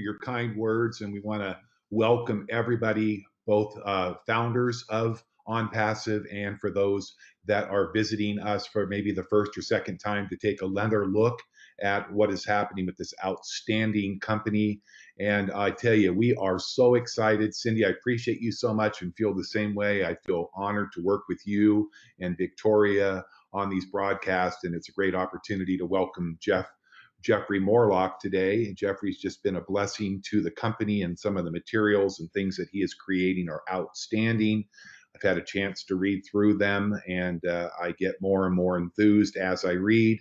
Your kind words, and we want to welcome everybody, both founders of Onpassive and for those that are visiting us for maybe the first or second time to take another look at what is happening with this outstanding company. And I tell you, we are so excited. Cindy, I appreciate you so much and feel the same way. I feel honored to work with you and Victoria on these broadcasts, and it's a great opportunity to welcome Jeffrey Morlock today. Jeffrey's just been a blessing to the company, and some of the materials and things that he is creating are outstanding. I've had a chance to read through them, and I get more and more enthused as I read.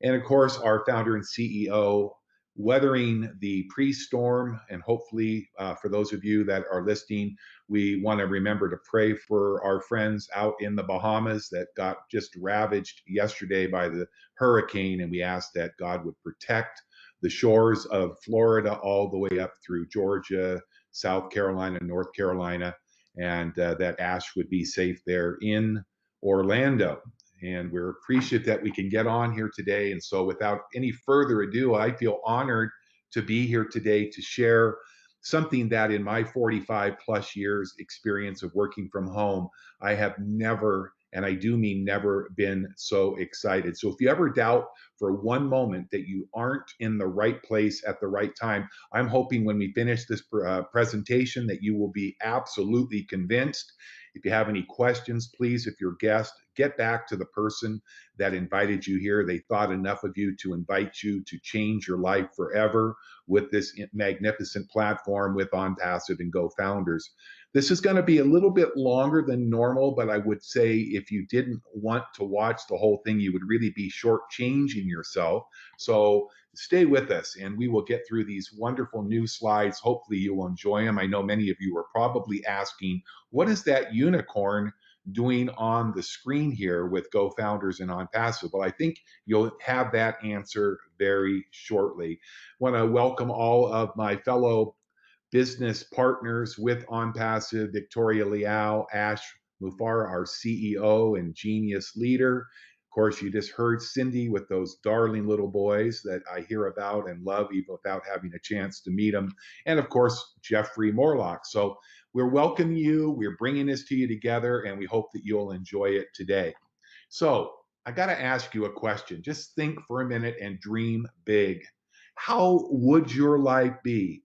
And of course, our founder and CEO, weathering the pre-storm, and hopefully for those of you that are listening, we want to remember to pray for our friends out in the Bahamas that got just ravaged yesterday by the hurricane, and we ask that God would protect the shores of Florida all the way up through Georgia, South Carolina, North Carolina, and that Ash would be safe there in Orlando. And we're appreciative that we can get on here today. And so without any further ado, I feel honored to be here today to share something that in my 45 plus years experience of working from home, I have never, and I do mean never, been so excited. So if you ever doubt for one moment that you aren't in the right place at the right time, I'm hoping when we finish this presentation that you will be absolutely convinced. If you have any questions, please, if you're a guest, get back to the person that invited you here. They thought enough of you to invite you to change your life forever with this magnificent platform with Onpassive and Go Founders. This is going to be a little bit longer than normal, but I would say if you didn't want to watch the whole thing, you would really be shortchanging yourself. So stay with us and we will get through these wonderful new slides. Hopefully you will enjoy them. I know many of you are probably asking, what is that unicorn doing on the screen here with Go Founders and Onpassive? Well, I think you'll have that answer very shortly. I want to welcome all of my fellow business partners with Onpassive, Victoria Liao, Ash Mufar, our CEO and genius leader. Of course, you just heard Cindy with those darling little boys that I hear about and love even without having a chance to meet them. And of course, Jeffrey Morlock. So we're welcoming you. We're bringing this to you together, and we hope that you'll enjoy it today. So I got to ask you a question. Just think for a minute and dream big. How would your life be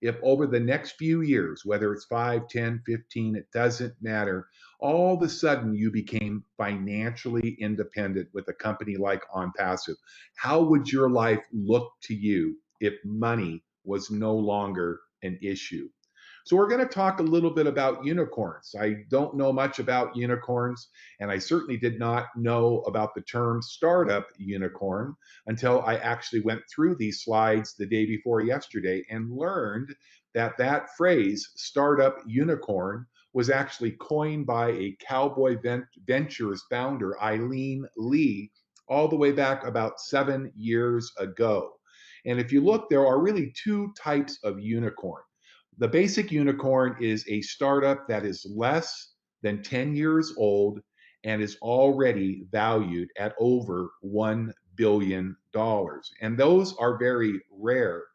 if over the next few years, whether it's 5, 10, 15, it doesn't matter, all of a sudden you became financially independent with a company like Onpassive? How would your life look to you if money was no longer an issue? So we're going to talk a little bit about unicorns. I don't know much about unicorns, and I certainly did not know about the term startup unicorn until I actually went through these slides the day before yesterday and learned that that phrase, startup unicorn, was actually coined by a Cowboy Ventures founder, Eileen Lee, all the way back about 7 years ago. And if you look, there are really two types of unicorn. The basic unicorn is a startup that is less than 10 years old and is already valued at over $1 billion. And those are very rare.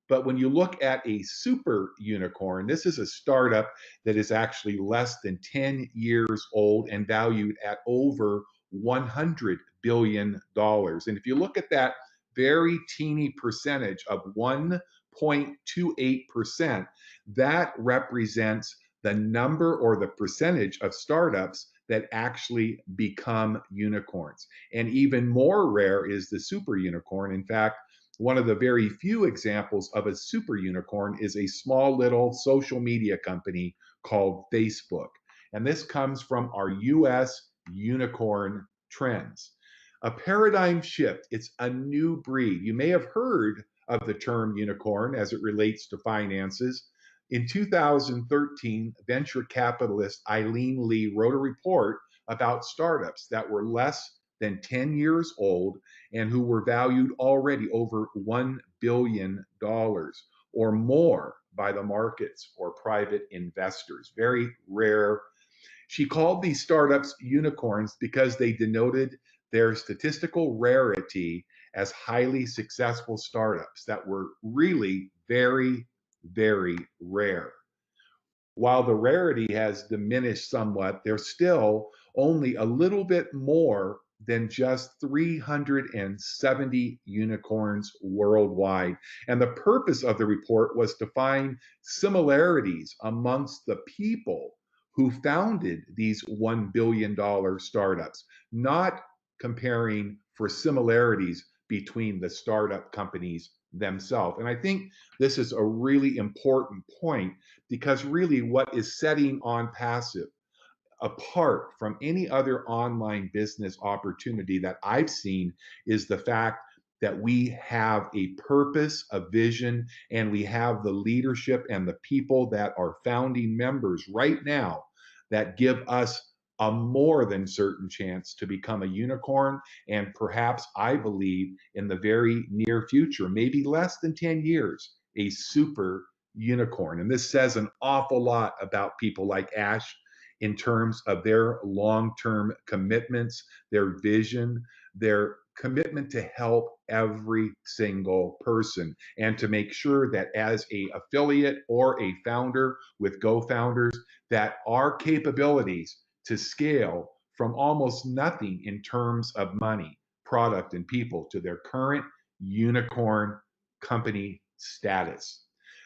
But when you look at a super unicorn, this is a startup that is actually less than 10 years old and valued at over $100 billion. And if you look at that very teeny percentage of 1.28%, that represents the number or the percentage of startups that actually become unicorns. And even more rare is the super unicorn. In fact, one of the very few examples of a super unicorn is a small little social media company called Facebook. And this comes from our US unicorn trends. A paradigm shift, it's a new breed. You may have heard of the term unicorn as it relates to finances. In 2013, venture capitalist Eileen Lee wrote a report about startups that were less than 10 years old and who were valued already over $1 billion or more by the markets or private investors. Very rare. She called these startups unicorns because they denoted their statistical rarity as highly successful startups that were really very, very rare. While the rarity has diminished somewhat, there's still only a little bit more than just 370 unicorns worldwide. And the purpose of the report was to find similarities amongst the people who founded these $1 billion startups, not comparing for similarities between the startup companies themselves. And I think this is a really important point because really what is setting Onpassive apart from any other online business opportunity that I've seen is the fact that we have a purpose, a vision, and we have the leadership and the people that are founding members right now that give us a more than certain chance to become a unicorn. And perhaps I believe in the very near future, maybe less than 10 years, a super unicorn. And this says an awful lot about people like Ash in terms of their long-term commitments, their vision, their commitment to help every single person and to make sure that as a affiliate or a founder with Go Founders, that our capabilities to scale from almost nothing in terms of money, product, and people to their current unicorn company status.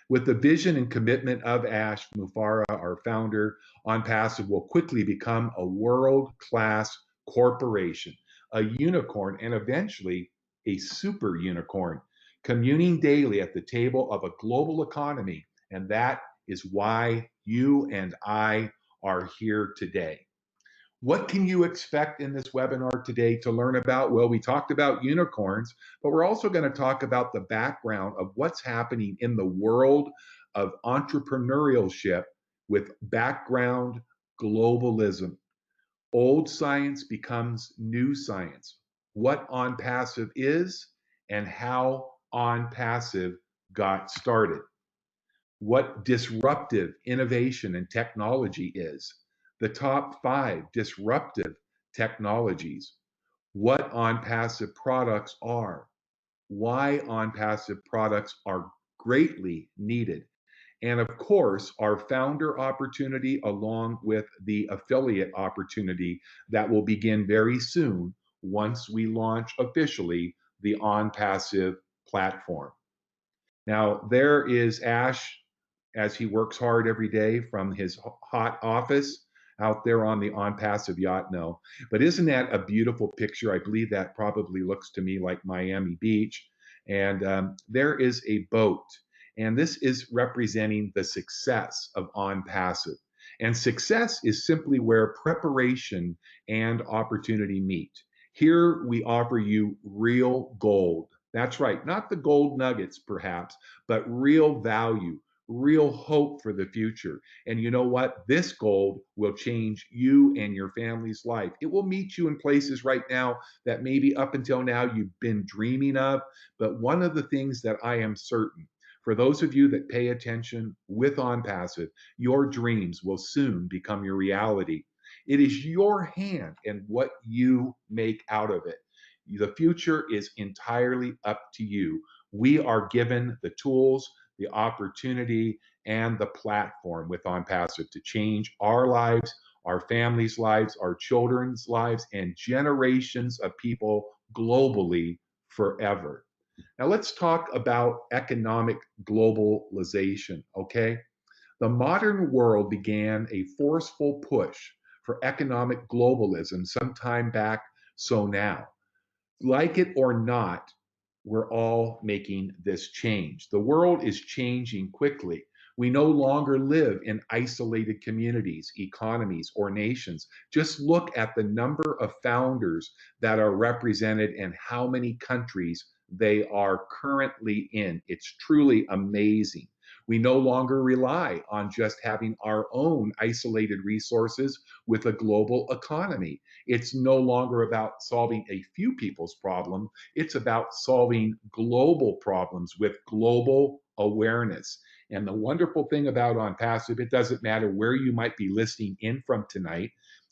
With the vision and commitment of Ash Mufareh, our founder, Onpassive will quickly become a world-class corporation, a unicorn, and eventually a super unicorn, communing daily at the table of a global economy. And that is why you and I are here today. What can you expect in this webinar today to learn about? Well, we talked about unicorns, but we're also going to talk about the background of what's happening in the world of entrepreneurship with background globalism. Old science becomes new science. What Onpassive is and how Onpassive got started, what disruptive innovation and technology is, the top 5 disruptive technologies, what Onpassive products are, why Onpassive products are greatly needed, and of course, our founder opportunity along with the affiliate opportunity that will begin very soon once we launch officially the Onpassive platform. Now, there is Ash as he works hard every day from his hot office out there on the Onpassive yacht. No, but isn't that a beautiful picture? I believe that probably looks to me like Miami Beach. And there is a boat, and this is representing the success of Onpassive. And success is simply where preparation and opportunity meet. Here we offer you real gold. That's right, not the gold nuggets perhaps, but real value, real hope for the future. And you know what? This gold will change you and your family's life. It will meet you in places right now that maybe up until now you've been dreaming of. But one of the things that I am certain, for those of you that pay attention with Onpassive, your dreams will soon become your reality. It is your hand and what you make out of it. The future is entirely up to you. We are given the tools, the opportunity, and the platform with Onpassive to change our lives, our families' lives, our children's lives, and generations of people globally forever. Now, let's talk about economic globalization, okay? The modern world began a forceful push for economic globalism some time back, so now. Like it or not, we're all making this change. The world is changing quickly. We no longer live in isolated communities, economies, or nations. Just look at the number of founders that are represented and how many countries they are currently in. It's truly amazing. We no longer rely on just having our own isolated resources with a global economy. It's no longer about solving a few people's problem. It's about solving global problems with global awareness. And the wonderful thing about Onpassive, it doesn't matter where you might be listening in from tonight,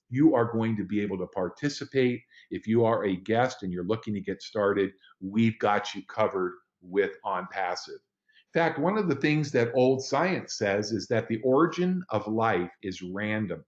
you are going to be able to participate. If you are a guest and you're looking to get started, we've got you covered with Onpassive. In fact, one of the things that old science says is that the origin of life is random.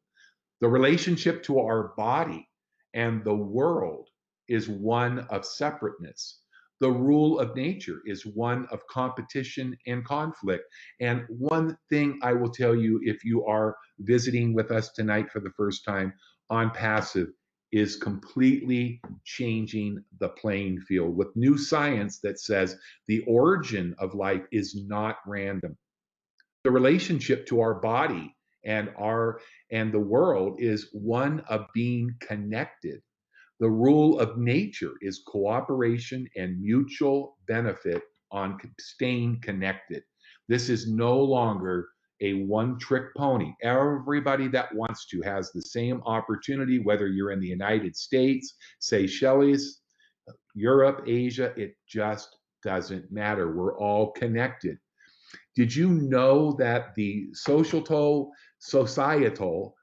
The relationship to our body and the world is one of separateness. The rule of nature is one of competition and conflict. And one thing I will tell you, if you are visiting with us tonight for the first time, Onpassive is completely changing the playing field with new science that says the origin of life is not random. The relationship to our body and the world is one of being connected. The rule of nature is cooperation and mutual benefit on staying connected. This is no longer a one trick pony. Everybody that wants to has the same opportunity, whether you're in the United States, Seychelles, Europe, Asia, it just doesn't matter. We're all connected. Did you know that the societal,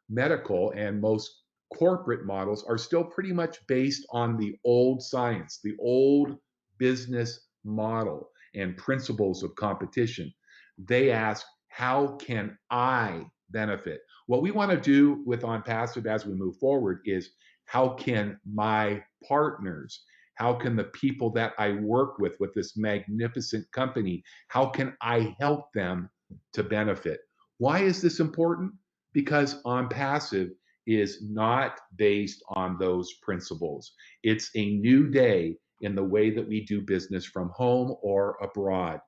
medical, and most corporate models are still pretty much based on the old science, the old business model and principles of competition? They ask, how can I benefit? What we want to do with Onpassive as we move forward is, how can my partners, how can the people that I work with this magnificent company, how can I help them to benefit? Why is this important? Because Onpassive is not based on those principles. It's a new day in the way that we do business from home or abroad.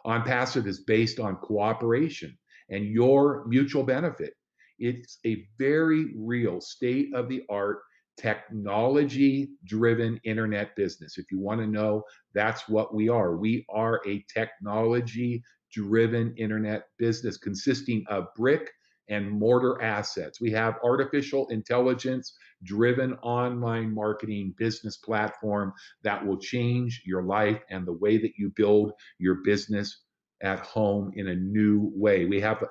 Onpassive is based on cooperation and your mutual benefit. It's a very real state of the art technology driven internet business. If you want to know, that's what we are. We are a technology driven internet business consisting of brick and mortar assets. We have artificial intelligence driven online marketing business platform that will change your life and the way that you build your business at home in a new way. We have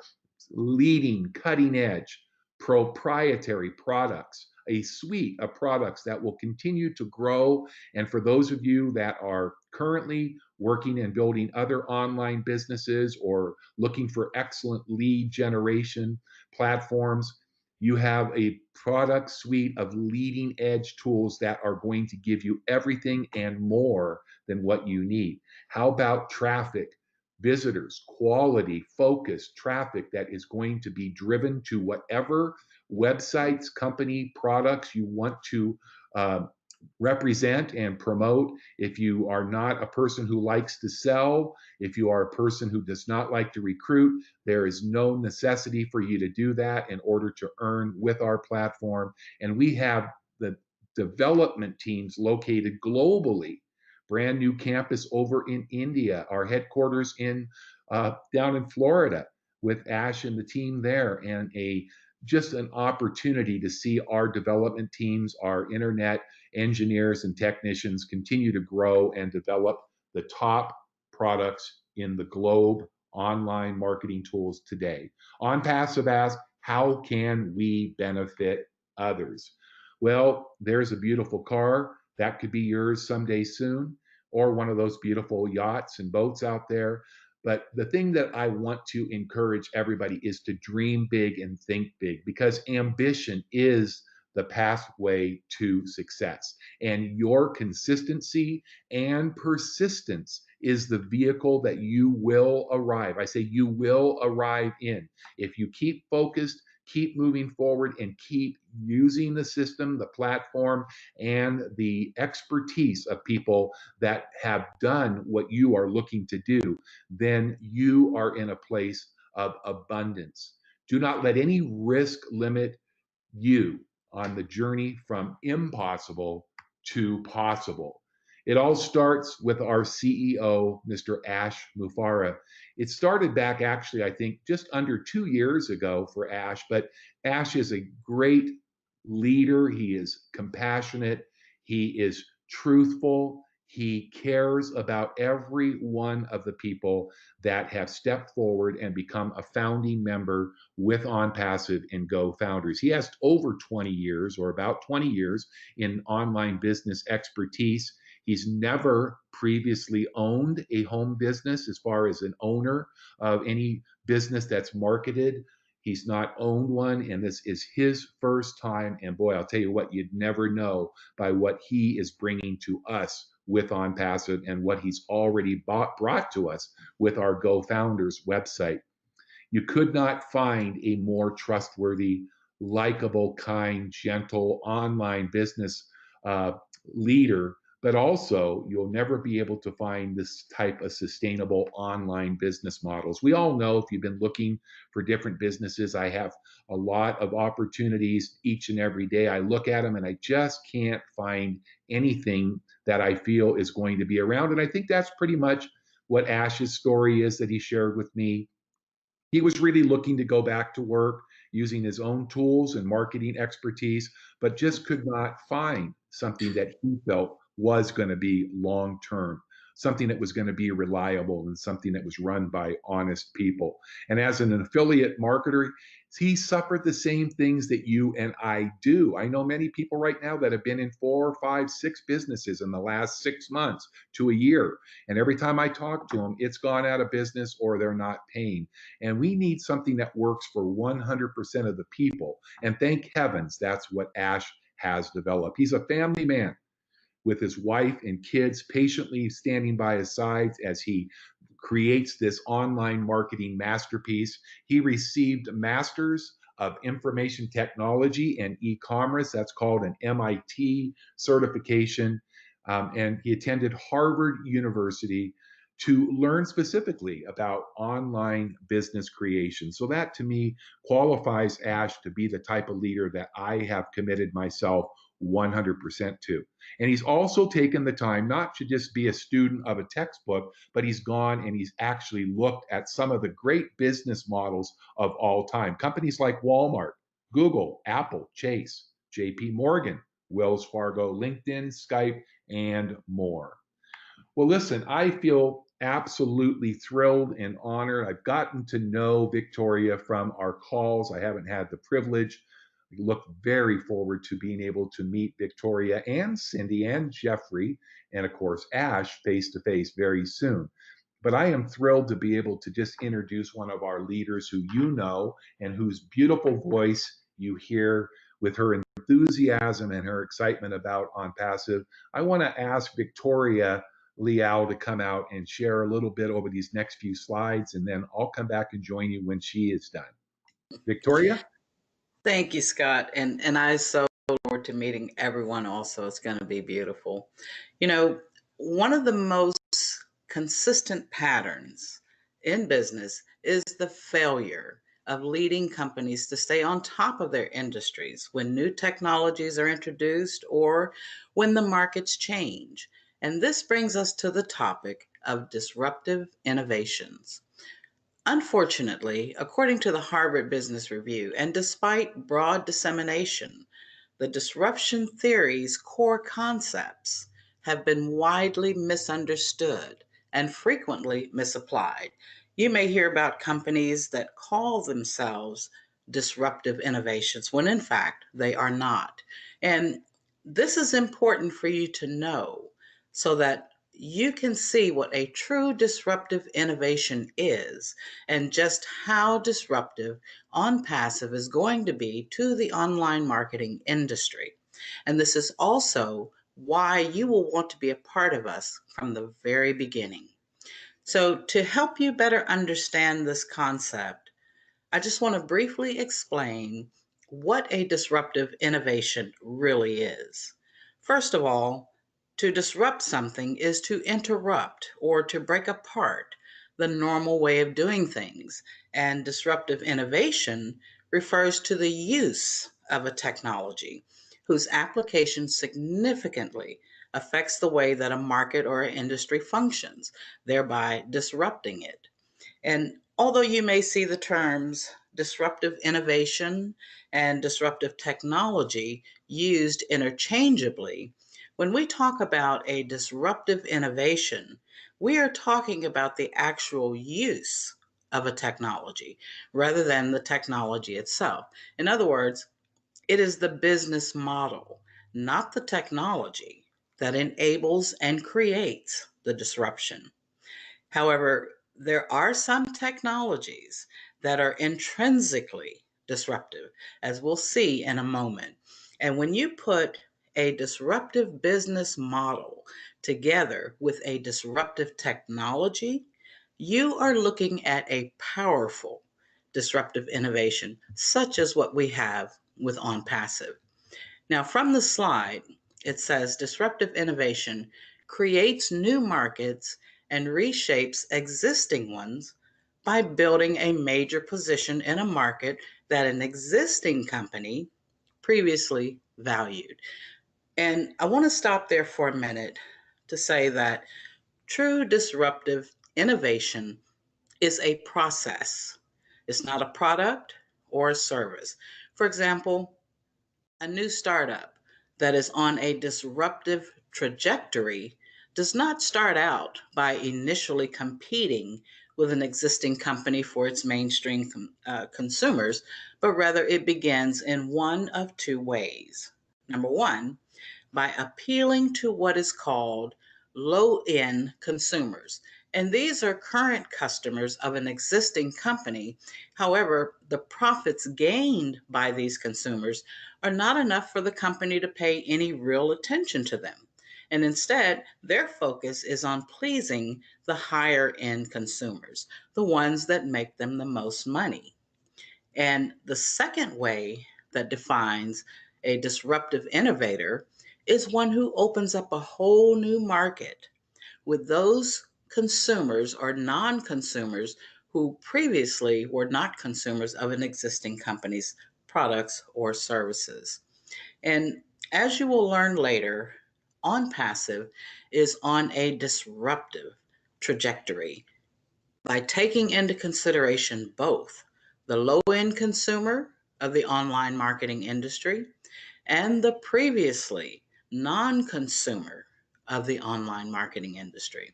leading, cutting edge, proprietary products, a suite of products that will continue to grow. And for those of you that are currently working and building other online businesses or looking for excellent lead generation platforms, you have a product suite of leading edge tools that are going to give you everything and more than what you need. How about traffic? Visitors, quality, focused traffic that is going to be driven to whatever websites, company, products you want to uh, represent and promote. If you are not a person who likes to sell, if you are a person who does not like to recruit, there is no necessity for you to do that in order to earn with our platform. And we have the development teams located globally. Brand new campus over in India, our headquarters in down in Florida with Ash and the team there, and a just an opportunity to see our development teams, our internet engineers and technicians continue to grow and develop the top products in the globe online marketing tools today. Onpassive asks, how can we benefit others? Well, there's a beautiful car that could be yours someday soon, or one of those beautiful yachts and boats out there. But the thing that I want to encourage everybody is to dream big and think big, because ambition is the pathway to success. And your consistency and persistence is the vehicle that you will arrive. I say you will arrive in. If you keep focused, keep moving forward and keep using the system, the platform, and the expertise of people that have done what you are looking to do, then you are in a place of abundance. Do not let any risk limit you on the journey from impossible to possible. It all starts with our CEO, Mr. Ash Mufara. It started back, actually, I think, just under 2 years ago for Ash, but Ash is a great leader. He is compassionate, he is truthful, he cares about every one of the people that have stepped forward and become a founding member with Onpassive and Go Founders. He has over 20 years, or about 20 years, in online business expertise. He's never previously owned a home business as far as an owner of any business that's marketed. He's not owned one, and this is his first time. And boy, I'll tell you what, you'd never know by what he is bringing to us with Onpassive and what he's already brought to us with our Go Founders website. You could not find a more trustworthy, likable, kind, gentle online business uh, leader, but also you'll never be able to find this type of sustainable online business models. We all know, if you've been looking for different businesses, I have a lot of opportunities each and every day. I look at them and I just can't find anything that I feel is going to be around. And I think that's pretty much what Ash's story is that he shared with me. He was really looking to go back to work using his own tools and marketing expertise, but just could not find something that he felt was going to be long term, something that was going to be reliable, and something that was run by honest people. And as an affiliate marketer, he suffered the same things that you and I do. I know many people right now that have been in 4, 5, 6 businesses in the last 6 months to a year. And every time I talk to them, it's gone out of business or they're not paying. And we need something that works for 100% of the people. And thank heavens that's what Ash has developed. He's a family man with his wife and kids patiently standing by his sides as he creates this online marketing masterpiece. He received a master's of information technology and e-commerce. That's called an MIT certification. And he attended Harvard University to learn specifically about online business creation. So that to me qualifies Ash to be the type of leader that I have committed myself 100% to. And he's also taken the time not to just be a student of a textbook, but he's gone and he's actually looked at some of the great business models of all time. Companies like Walmart, Google, Apple, Chase, JP Morgan, Wells Fargo, LinkedIn, Skype, and more. Well, listen, I feel absolutely thrilled and honored. I've gotten to know Victoria from our calls. I haven't had the privilege. I look very forward to being able to meet Victoria and Cindy and Jeffrey, and of course, Ash face to face very soon. But I am thrilled to be able to just introduce one of our leaders who you know and whose beautiful voice you hear with her enthusiasm and her excitement about Onpassive. I want to ask Victoria Liao to come out and share a little bit over these next few slides, and then I'll come back and join you when she is done. Victoria? Thank you, Scott. And I so look forward to meeting everyone also. It's going to be beautiful. You know, one of the most consistent patterns in business is the failure of leading companies to stay on top of their industries when new technologies are introduced or when the markets change. And this brings us to the topic of disruptive innovations. Unfortunately, according to the Harvard Business Review, and despite broad dissemination, the disruption theory's core concepts have been widely misunderstood and frequently misapplied. You may hear about companies that call themselves disruptive innovations when in fact they are not. And this is important for you to know so that you can see what a true disruptive innovation is and just how disruptive Onpassive is going to be to the online marketing industry. And this is also why you will want to be a part of us from the very beginning. So, to help you better understand this concept, I just want to briefly explain what a disruptive innovation really is. First of all, to disrupt something is to interrupt or to break apart the normal way of doing things. And disruptive innovation refers to the use of a technology whose application significantly affects the way that a market or an industry functions, thereby disrupting it. And although you may see the terms disruptive innovation and disruptive technology used interchangeably, when we talk about a disruptive innovation, we are talking about the actual use of a technology rather than the technology itself. In other words, it is the business model, not the technology, that enables and creates the disruption. However, there are some technologies that are intrinsically disruptive, as we'll see in a moment. And when you put a disruptive business model together with a disruptive technology, you are looking at a powerful disruptive innovation, such as what we have with OnPassive. Now, from the slide, it says disruptive innovation creates new markets and reshapes existing ones by building a major position in a market that an existing company previously valued. And I want to stop there for a minute to say that true disruptive innovation is a process, it's not a product or a service. For example, a new startup that is on a disruptive trajectory does not start out by initially competing with an existing company for its mainstream consumers, but rather it begins in one of two ways. Number one, by appealing to what is called low end consumers. And these are current customers of an existing company. However, the profits gained by these consumers are not enough for the company to pay any real attention to them. And instead, their focus is on pleasing the higher end consumers, the ones that make them the most money. And the second way that defines a disruptive innovator is one who opens up a whole new market with those consumers or non consumers who previously were not consumers of an existing company's products or services. And as you will learn later, OnPassive is on a disruptive trajectory by taking into consideration both the low end consumer of the online marketing industry and the previously non consumer of the online marketing industry.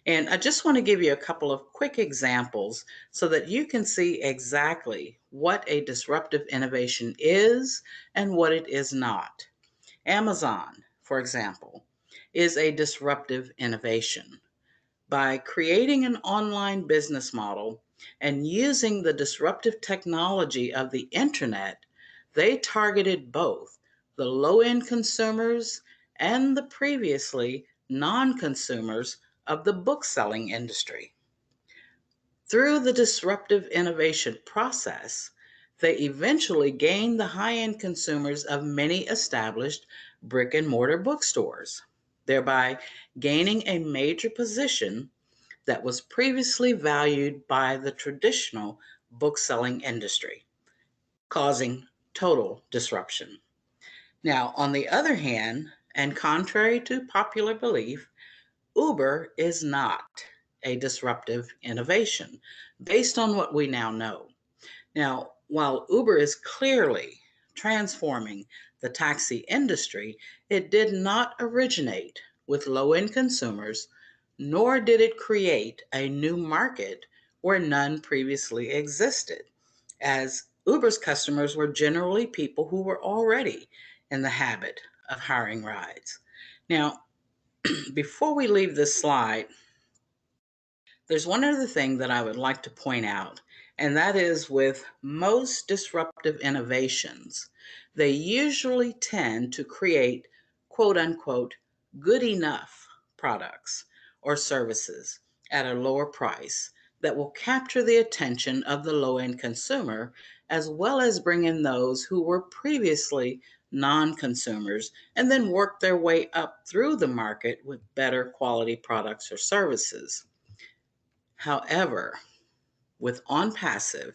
And I just want to give you a couple of quick examples so that you can see exactly what a disruptive innovation is and what it is not. Amazon, for example, is a disruptive innovation by creating an online business model and using the disruptive technology of the internet. They targeted both the low end consumers and the previously non consumers of the book selling industry. Through the disruptive innovation process, they eventually gained the high end consumers of many established brick and mortar bookstores, thereby gaining a major position that was previously valued by the traditional book-selling industry, causing total disruption. Now, on the other hand, and contrary to popular belief, Uber is not a disruptive innovation based on what we now know. Now, while Uber is clearly transforming the taxi industry, it did not originate with low end consumers, nor did it create a new market where none previously existed, as Uber's customers were generally people who were already in the habit of hiring rides. Now, before we leave this slide, there's one other thing that I would like to point out, and that is with most disruptive innovations, they usually tend to create quote unquote good enough products or services at a lower price that will capture the attention of the low end consumer, as well as bring in those who were previously non consumers and then work their way up through the market with better quality products or services. However, with OnPassive,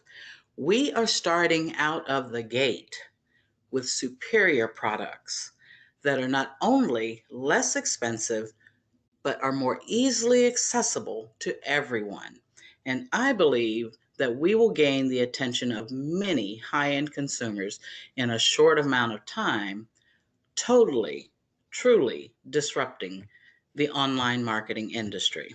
we are starting out of the gate with superior products that are not only less expensive, but are more easily accessible to everyone. And I believe that we will gain the attention of many high end consumers in a short amount of time, totally, truly disrupting the online marketing industry.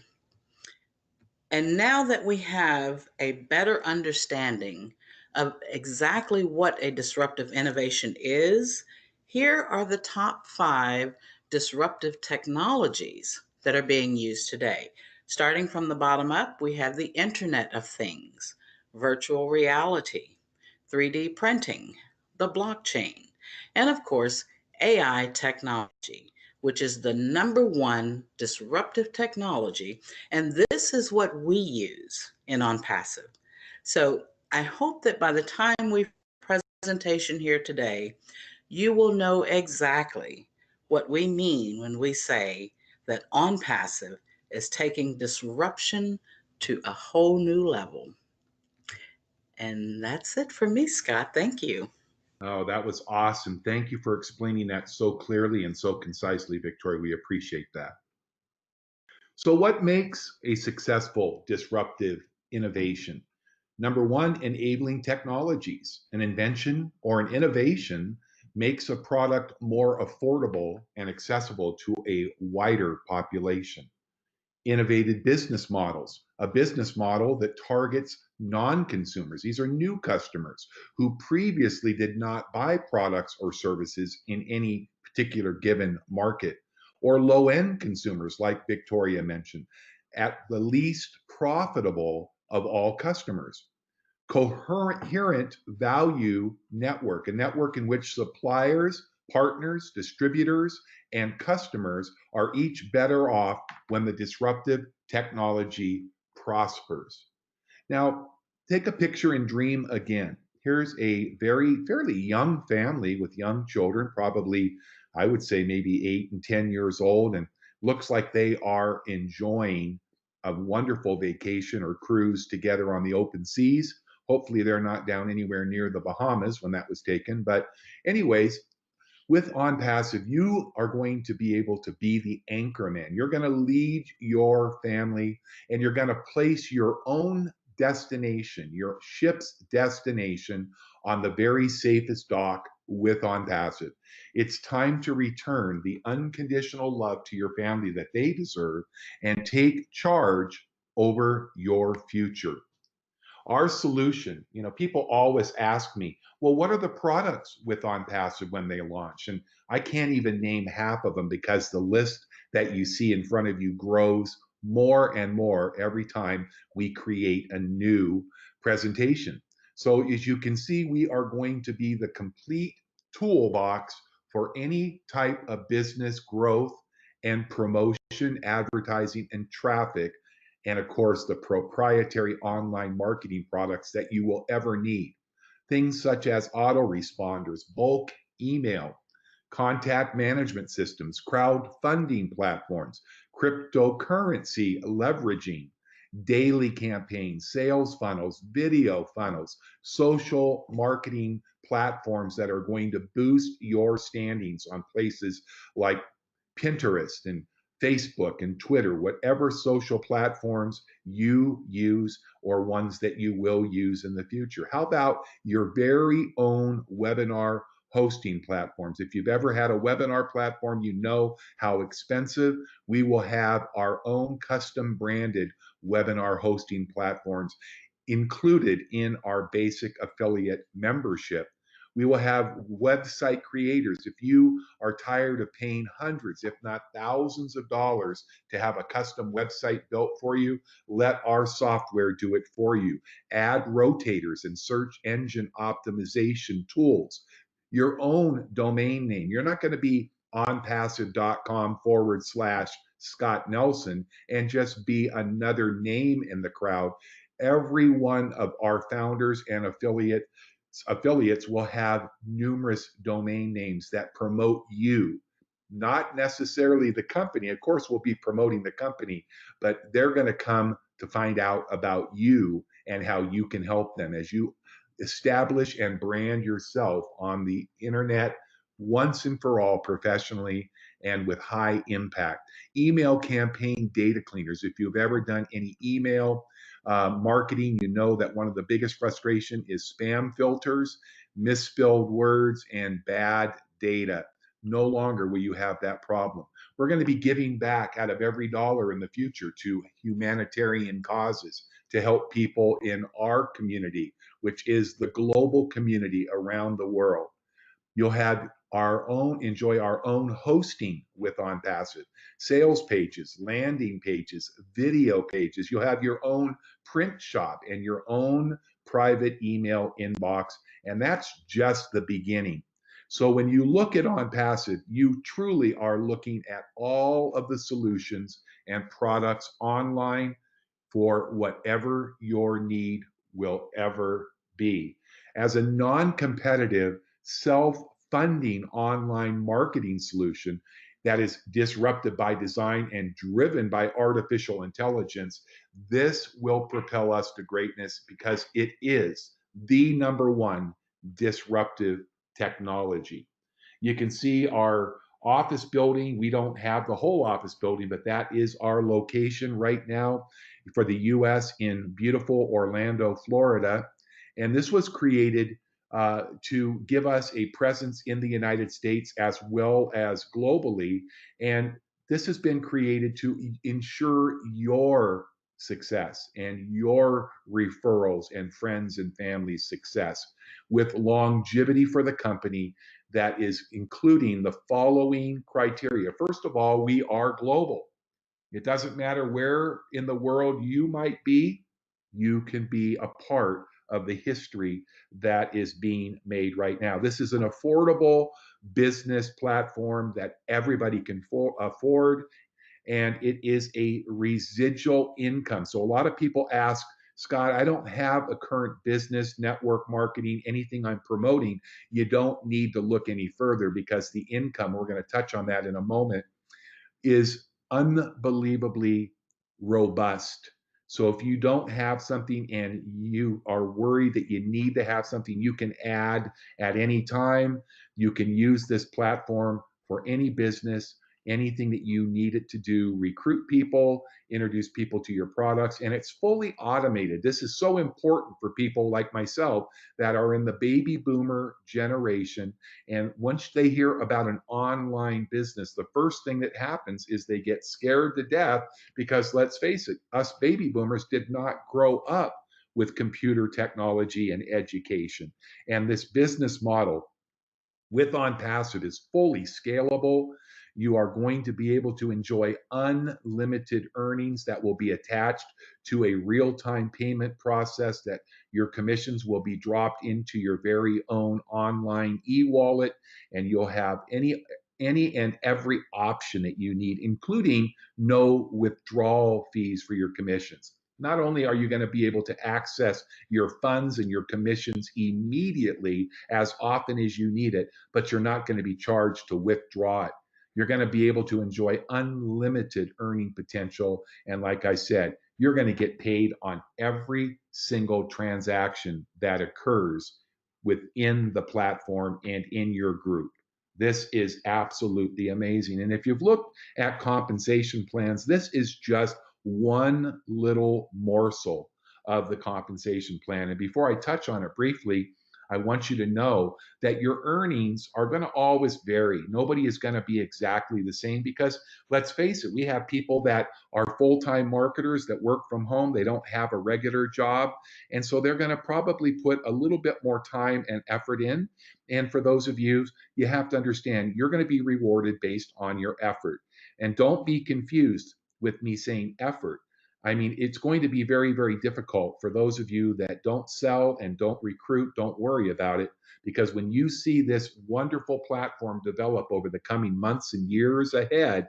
And now that we have a better understanding of exactly what a disruptive innovation is, here are the top 5 disruptive technologies that are being used today. Starting from the bottom up, we have the Internet of Things, virtual reality, 3D printing, the blockchain, and of course, AI technology, which is the number one disruptive technology. And this is what we use in OnPassive. So I hope that by the time we presentation here today, you will know exactly what we mean when we say that OnPassive is taking disruption to a whole new level. And that's it for me, Scott. Thank you. Oh, that was awesome. Thank you for explaining that so clearly and so concisely, Victoria. We appreciate that. So, what makes a successful disruptive innovation? Number one, enabling technologies. An invention or an innovation makes a product more affordable and accessible to a wider population. Innovative business models, a business model that targets non consumers. These are new customers who previously did not buy products or services in any particular given market, or low end consumers, like Victoria mentioned, at the least profitable of all customers. Coherent value network, a network in which suppliers, partners, distributors, and customers are each better off when the disruptive technology prospers. Now, take a picture and dream again. Here's a fairly young family with young children, probably, I would say, maybe 8 and 10 years old, and looks like they are enjoying a wonderful vacation or cruise together on the open seas. Hopefully, they're not down anywhere near the Bahamas when that was taken. But, anyways, with OnPassive, you are going to be able to be the anchor man. You're going to lead your family and you're going to place your own destination, your ship's destination, on the very safest dock with OnPassive. It's time to return the unconditional love to your family that they deserve and take charge over your future. Our solution, people always ask me, well, what are the products with OnPassive when they launch? And I can't even name half of them because the list that you see in front of you grows more and more every time we create a new presentation. So as you can see, we are going to be the complete toolbox for any type of business growth and promotion, advertising, and traffic, and of course, the proprietary online marketing products that you will ever need. Things such as autoresponders, bulk email, contact management systems, crowdfunding platforms, cryptocurrency leveraging, daily campaigns, sales funnels, video funnels, social marketing platforms that are going to boost your standings on places like Pinterest and Facebook and Twitter, whatever social platforms you use or ones that you will use in the future. How about your very own webinar hosting platforms? If you've ever had a webinar platform, you know how expensive. We will have our own custom branded webinar hosting platforms included in our basic affiliate membership. We will have website creators. If you are tired of paying hundreds, if not thousands of dollars to have a custom website built for you, let our software do it for you. Ad rotators and search engine optimization tools. Your own domain name. You're not going to be onpassive.com/Scott Nelson and just be another name in the crowd. Every one of our founders and affiliates will have numerous domain names that promote you, not necessarily the company. Of course, we'll be promoting the company, but they're going to come to find out about you and how you can help them as you establish and brand yourself on the internet once and for all professionally and with high impact. Email campaign data cleaners. If you've ever done any email marketing, you know that one of the biggest frustration is spam filters, misspelled words, and bad data. No longer will you have that problem. We're going to be giving back out of every dollar in the future to humanitarian causes to help people in our community, which is the global community around the world. You'll have enjoy our own hosting with Onpassive, sales pages, landing pages, video pages. You'll have your own print shop and your own private email inbox. And that's just the beginning. So when you look at Onpassive, you truly are looking at all of the solutions and products online for whatever your need will ever be. As a non competitive, self funding online marketing solution that is disrupted by design and driven by artificial intelligence, this will propel us to greatness because it is the number one disruptive technology. You can see our office building. We don't have the whole office building, but that is our location right now for the US in beautiful Orlando, Florida. And this was created to give us a presence in the United States as well as globally. And this has been created to ensure your success and your referrals and friends and family success with longevity for the company that is including the following criteria. First of all, we are global. It doesn't matter where in the world you might be, you can be a part of the history that is being made right now. This is an affordable business platform that everybody can afford, and it is a residual income. So a lot of people ask, Scott, I don't have a current business, network marketing, anything I'm promoting. You don't need to look any further because the income, we're going to touch on that in a moment, is unbelievably robust. So if you don't have something and you are worried that you need to have something you can add at any time, you can use this platform for any business, anything that you need it to do, recruit people, introduce people to your products, and it's fully automated. This is so important for people like myself that are in the baby boomer generation. And once they hear about an online business, the first thing that happens is they get scared to death because let's face it, us baby boomers did not grow up with computer technology and education. And this business model with Onpassive is fully scalable. You are going to be able to enjoy unlimited earnings that will be attached to a real time payment process that your commissions will be dropped into your very own online e wallet, and you'll have any and every option that you need, including no withdrawal fees for your commissions. Not only are you going to be able to access your funds and your commissions immediately as often as you need it, but you're not going to be charged to withdraw it. You're going to be able to enjoy unlimited earning potential. And like I said, you're going to get paid on every single transaction that occurs within the platform and in your group. This is absolutely amazing. And if you've looked at compensation plans, this is just one little morsel of the compensation plan. And before I touch on it briefly, I want you to know that your earnings are going to always vary. Nobody is going to be exactly the same because let's face it, we have people that are full time marketers that work from home. They don't have a regular job. And so they're going to probably put a little bit more time and effort in. And for those of you, you have to understand you're going to be rewarded based on your effort. And don't be confused with me saying effort. I mean, it's going to be very, very difficult for those of you that don't sell and don't recruit. Don't worry about it because when you see this wonderful platform develop over the coming months and years ahead,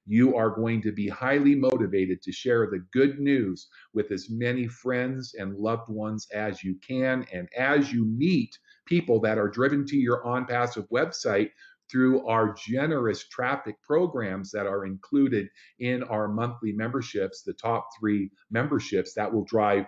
you are going to be highly motivated to share the good news with as many friends and loved ones as you can. And as you meet people that are driven to your OnPassive website through our generous traffic programs that are included in our monthly memberships, the top 3 memberships that will drive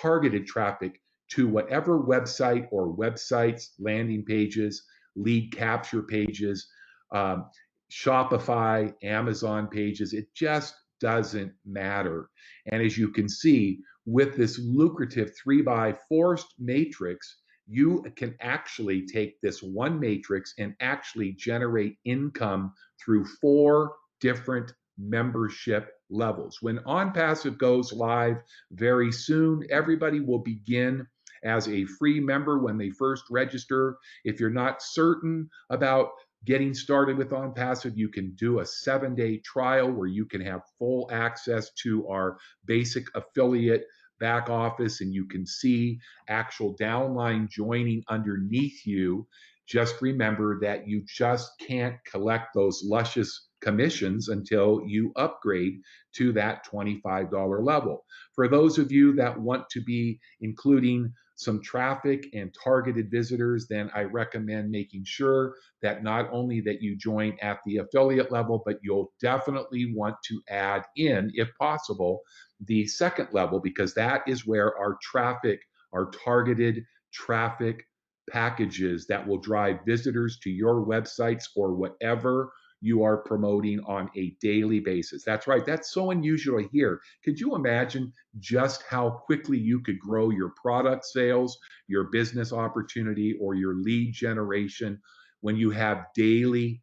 targeted traffic to whatever website or websites, landing pages, lead capture pages, um, Shopify, Amazon pages. It just doesn't matter. And as you can see, with this lucrative 3x4 matrix, you can actually take this one matrix and actually generate income through 4 different membership levels. When OnPassive goes live very soon, everybody will begin as a free member when they first register. If you're not certain about getting started with OnPassive, you can do a 7-day trial where you can have full access to our basic affiliate back office, and you can see actual downline joining underneath you. Just remember that you just can't collect those luscious commissions until you upgrade to that $25 level. For those of you that want to be including some traffic and targeted visitors, then I recommend making sure that not only that you join at the affiliate level, but you'll definitely want to add in, if possible, the second level, because that is where our traffic, our targeted traffic packages that will drive visitors to your websites or whatever you are promoting on a daily basis. That's right. That's so unusual here. Could you imagine just how quickly you could grow your product sales, your business opportunity, or your lead generation when you have daily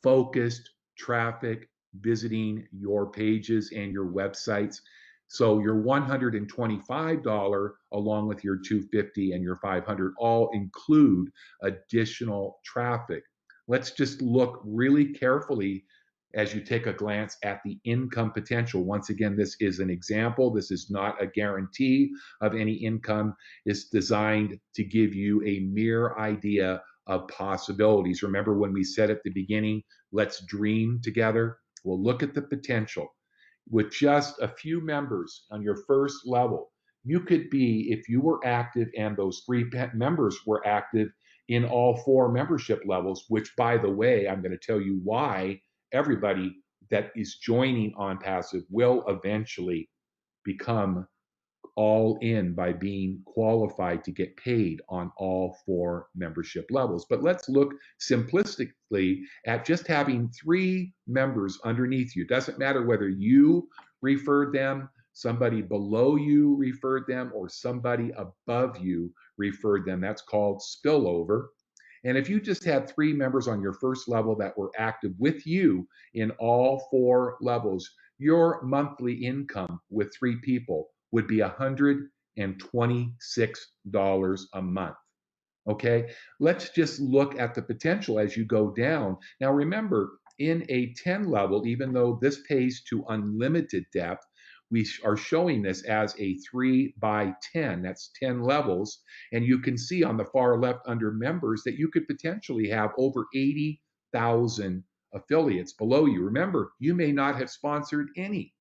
focused traffic visiting your pages and your websites? So your $125 along with your $250 and your $500 all include additional traffic. Let's just look really carefully as you take a glance at the income potential. Once again, this is an example. This is not a guarantee of any income. It's designed to give you a mere idea of possibilities. Remember when we said at the beginning, let's dream together? Well, look at the potential. With just a few members on your first level, you could be, if you were active and those 3 members were active in all 4 membership levels, which, by the way, I'm going to tell you why everybody that is joining OnPassive will eventually become all in by being qualified to get paid on all 4 membership levels. But let's look simplistically at just having 3 members underneath you. Doesn't matter whether you referred them, somebody below you referred them, or somebody above you referred them. That's called spillover. And if you just had 3 members on your first level that were active with you in all 4 levels, your monthly income with 3 people would be $126 a month. Okay, let's just look at the potential as you go down. Now, remember, in a 10 level, even though this pays to unlimited depth, we are showing this as a 3x10. That's 10 levels. And you can see on the far left under members that you could potentially have over 80,000 affiliates below you. Remember, you may not have sponsored any.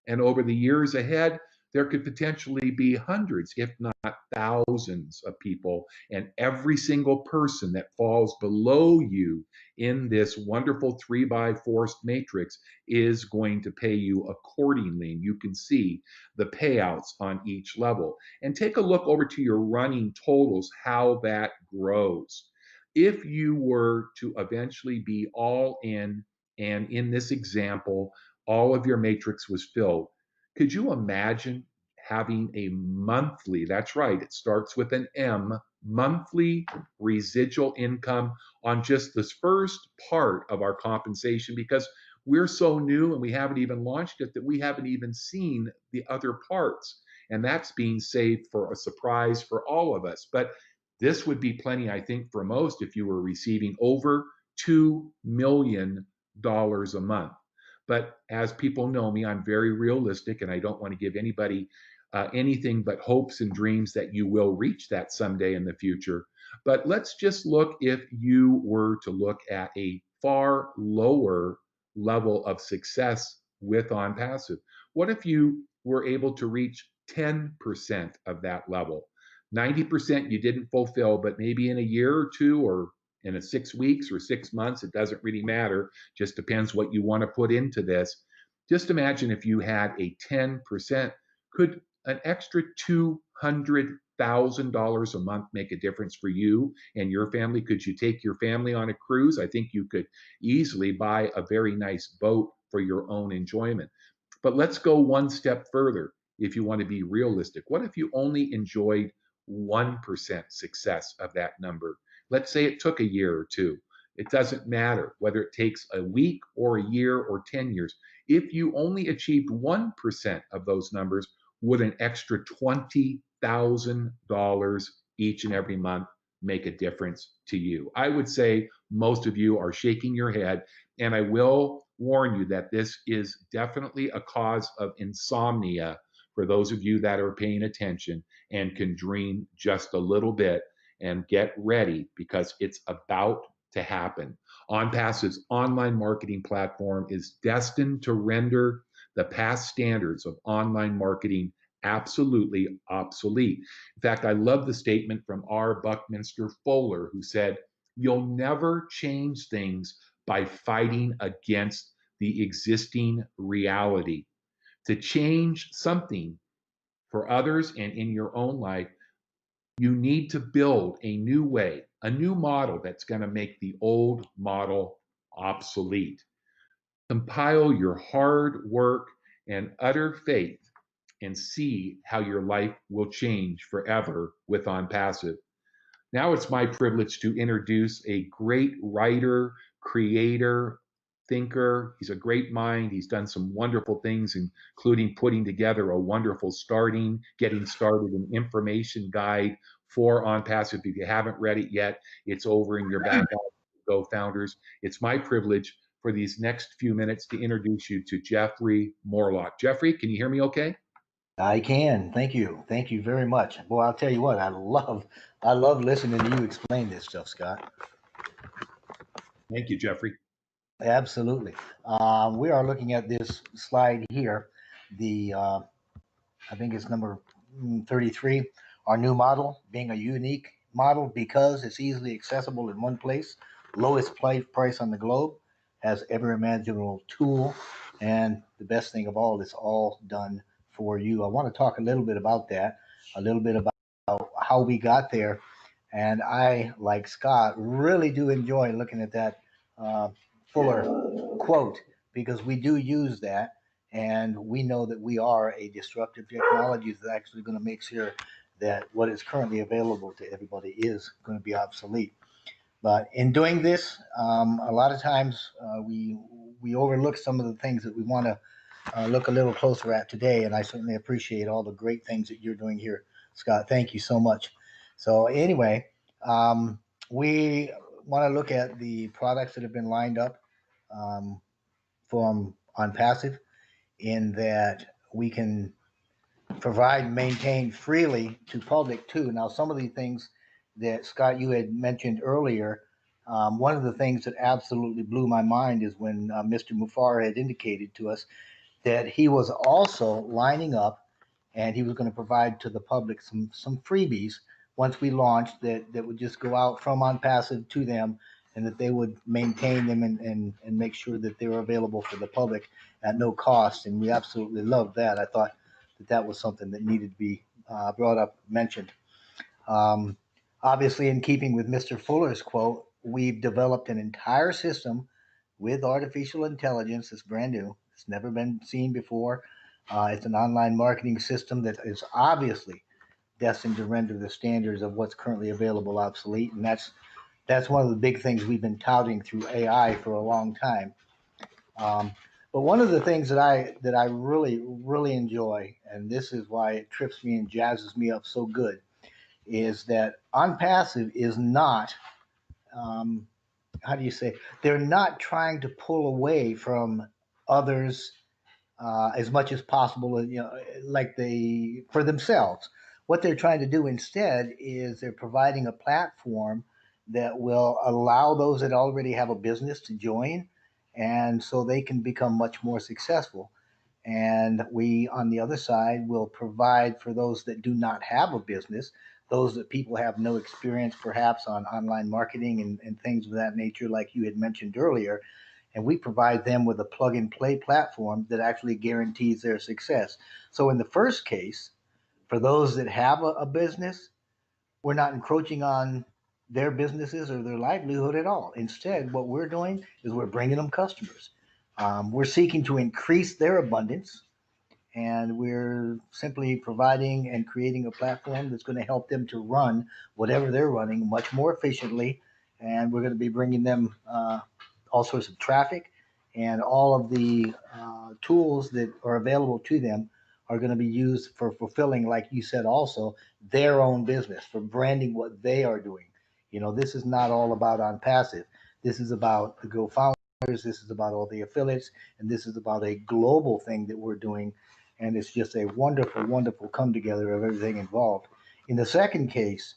And over the years ahead, there could potentially be hundreds, if not thousands, of people. And every single person that falls below you in this wonderful 3x4 matrix is going to pay you accordingly. And you can see the payouts on each level. And take a look over to your running totals, how that grows. If you were to eventually be all in, and in this example, all of your matrix was filled, could you imagine having a monthly, that's right, it starts with an M, monthly residual income on just this first part of our compensation? Because we're so new and we haven't even launched it that we haven't even seen the other parts. And that's being saved for a surprise for all of us. But this would be plenty, I think, for most if you were receiving over $2 million a month. But as people know me, I'm very realistic and I don't want to give anybody anything but hopes and dreams that you will reach that someday in the future. But let's just look if you were to look at a far lower level of success with Onpassive? What if you were able to reach 10% of that level? 90% you didn't fulfill, but maybe in a year or two, or in a 6 weeks or 6 months, it doesn't really matter. Just depends what you want to put into this. Just imagine if you had a 10%, could an extra $200,000 a month make a difference for you and your family? Could you take your family on a cruise? I think you could easily buy a very nice boat for your own enjoyment. But let's go one step further if you want to be realistic. What if you only enjoyed 1% success of that number? Let's say it took a year or two. It doesn't matter whether it takes a week or a year or 10 years. If you only achieved 1% of those numbers, would an extra $20,000 each and every month make a difference to you? I would say most of you are shaking your head, and I will warn you that this is definitely a cause of insomnia for those of you that are paying attention and can dream just a little bit, and get ready because it's about to happen. Onpassive's online marketing platform is destined to render the past standards of online marketing absolutely obsolete. In fact, I love the statement from R. Buckminster Fuller, who said, "You'll never change things by fighting against the existing reality. To change something for others and in your own life, you need to build a new way, a new model that's going to make the old model obsolete. Compile your hard work and utter faith and see how your life will change forever with Onpassive." Now it's my privilege to introduce a great writer, creator, thinker. He's a great mind. He's done some wonderful things, including putting together a wonderful getting started an information guide for Onpassive. If you haven't read it yet, it's over in your back office. Go Founders. It's my privilege for these next few minutes to introduce you to Jeffrey Morlock. Jeffrey, can you hear me okay? I can. Thank you. Thank you very much. Boy, I'll tell you what, I love listening to you explain this stuff, Scott. Thank you, Jeffrey. Absolutely. We are looking at this slide here. The I think it's number 33. Our new model being a unique model because it's easily accessible in one place, lowest price on the globe, has every imaginable tool, and the best thing of all, it's all done for you. I want to talk a little bit about that, a little bit about how we got there. And I, like Scott, really do enjoy looking at that uh, Fuller quote because we do use that and we know that we are a disruptive technology that's actually going to make sure that what is currently available to everybody is going to be obsolete. But in doing this, a lot of times we overlook some of the things that we want to look a little closer at today. And I certainly appreciate all the great things that you're doing here, Scott. Thank you so much. So anyway, we want to look at the products that have been lined up um, from Onpassive in that we can provide and maintain freely to public too. Now, some of the things that Scott you had mentioned earlier, one of the things that absolutely blew my mind is when Mr. Mufar had indicated to us that he was also lining up and he was going to provide to the public some freebies once we launched that would just go out from Onpassive to them and that they would maintain them and make sure that they were available for the public at no cost. And we absolutely loved that. I thought that was something that needed to be brought up, mentioned. Um, Obviously, in keeping with Mr. Fuller's quote, we've developed an entire system with artificial intelligence that's brand new. It's never been seen before. It's an online marketing system that is obviously destined to render the standards of what's currently available obsolete, and that's one of the big things we've been touting through AI for a long time. Um, but one of the things that I really enjoy, and this is why it trips me and jazzes me up so good, is that Onpassive is not um, how do you say, they're not trying to pull away from others as much as possible, like they for themselves. What they're trying to do instead is they're providing a platform that will allow those that already have a business to join and so they can become much more successful. And we, on the other side, will provide for those that do not have a business, those that people have no experience perhaps on online marketing and things of that nature, like you had mentioned earlier. And we provide them with a plug and play platform that actually guarantees their success. So, in the first case, for those that have a business, we're not encroaching on their businesses or their livelihood at all. Instead, what we're doing is we're bringing them customers. We're seeking to increase their abundance, and we're simply providing and creating a platform that's going to help them to run whatever they're running much more efficiently. And we're going to be bringing them all sorts of traffic, and all of the tools that are available to them are going to be used for fulfilling, like you said, also their own business, for branding what they are doing. You know, this is not all about Onpassive. This is about the GoFounders. This is about all the affiliates, and this is about a global thing that we're doing. And it's just a wonderful, wonderful come together of everything involved. In the second case,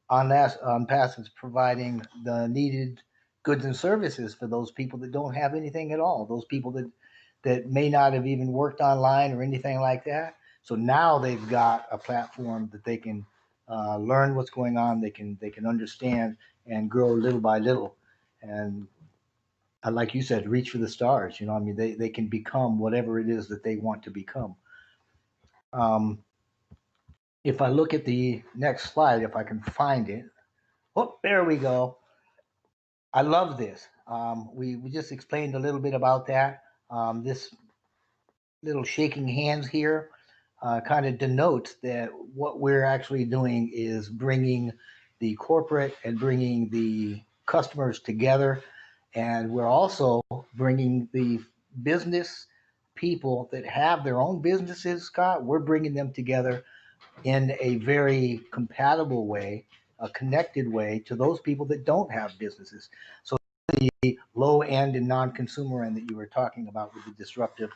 Onpassive is providing the needed goods and services for those people that don't have anything at all, those people that may not have even worked online or anything like that. So now they've got a platform that they can learn what's going on. They can understand and grow little by little. And like you said, reach for the stars. You know, I mean, they can become whatever it is that they want to become. Um, if I look at the next slide, if I can find it, oh, there we go. I love this. We just explained a little bit about that. This little shaking hands here kind of denotes that what we're actually doing is bringing the corporate and bringing the customers together. And we're also bringing the business people that have their own businesses, Scott, we're bringing them together in a very compatible way, a connected way to those people that don't have businesses. So the low end and non-consumer end that you were talking about with the disruptive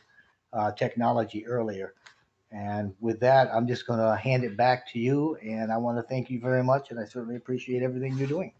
technology earlier. And with that, I'm just going to hand it back to you. And I want to thank you very much. And I certainly appreciate everything you're doing.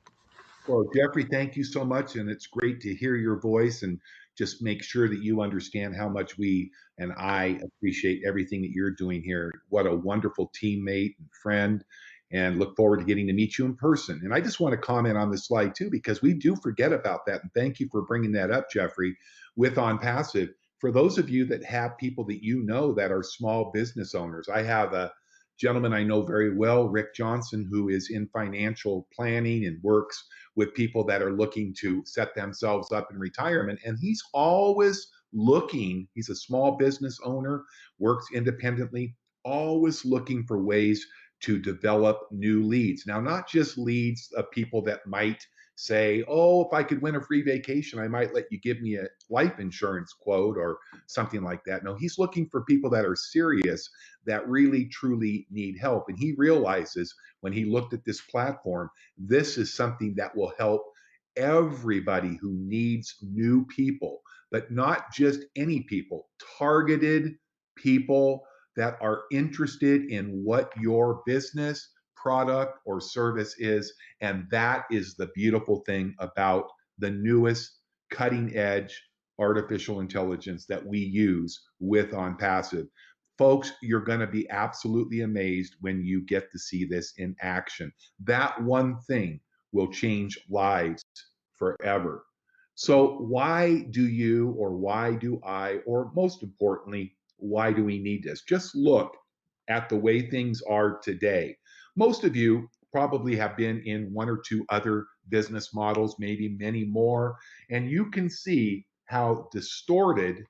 Well, Jeffrey, thank you so much. And it's great to hear your voice and just make sure that you understand how much we and I appreciate everything that you're doing here. What a wonderful teammate and friend, and look forward to getting to meet you in person. And I just want to comment on this slide too, because we do forget about that. And thank you for bringing that up, Jeffrey, with OnPassive. For those of you that have people that you know that are small business owners, I have a gentleman I know very well, Rick Johnson, who is in financial planning and works with people that are looking to set themselves up in retirement. And he's always looking, he's a small business owner, works independently, always looking for ways to develop new leads. Now, not just leads of people that might say, oh, if I could win a free vacation, I might let you give me a life insurance quote or something like that. No, he's looking for people that are serious, that really, truly need help. And he realizes when he looked at this platform, this is something that will help everybody who needs new people, but not just any people, targeted people that are interested in what your business, product, or service is. And that is the beautiful thing about the newest cutting edge artificial intelligence that we use with OnPassive. Folks, you're going to be absolutely amazed when you get to see this in action. That one thing will change lives forever. So, why do you, or why do I, or most importantly, why do we need this? Just look at the way things are today. Most of you probably have been in one or two other business models, maybe many more, and you can see how distorted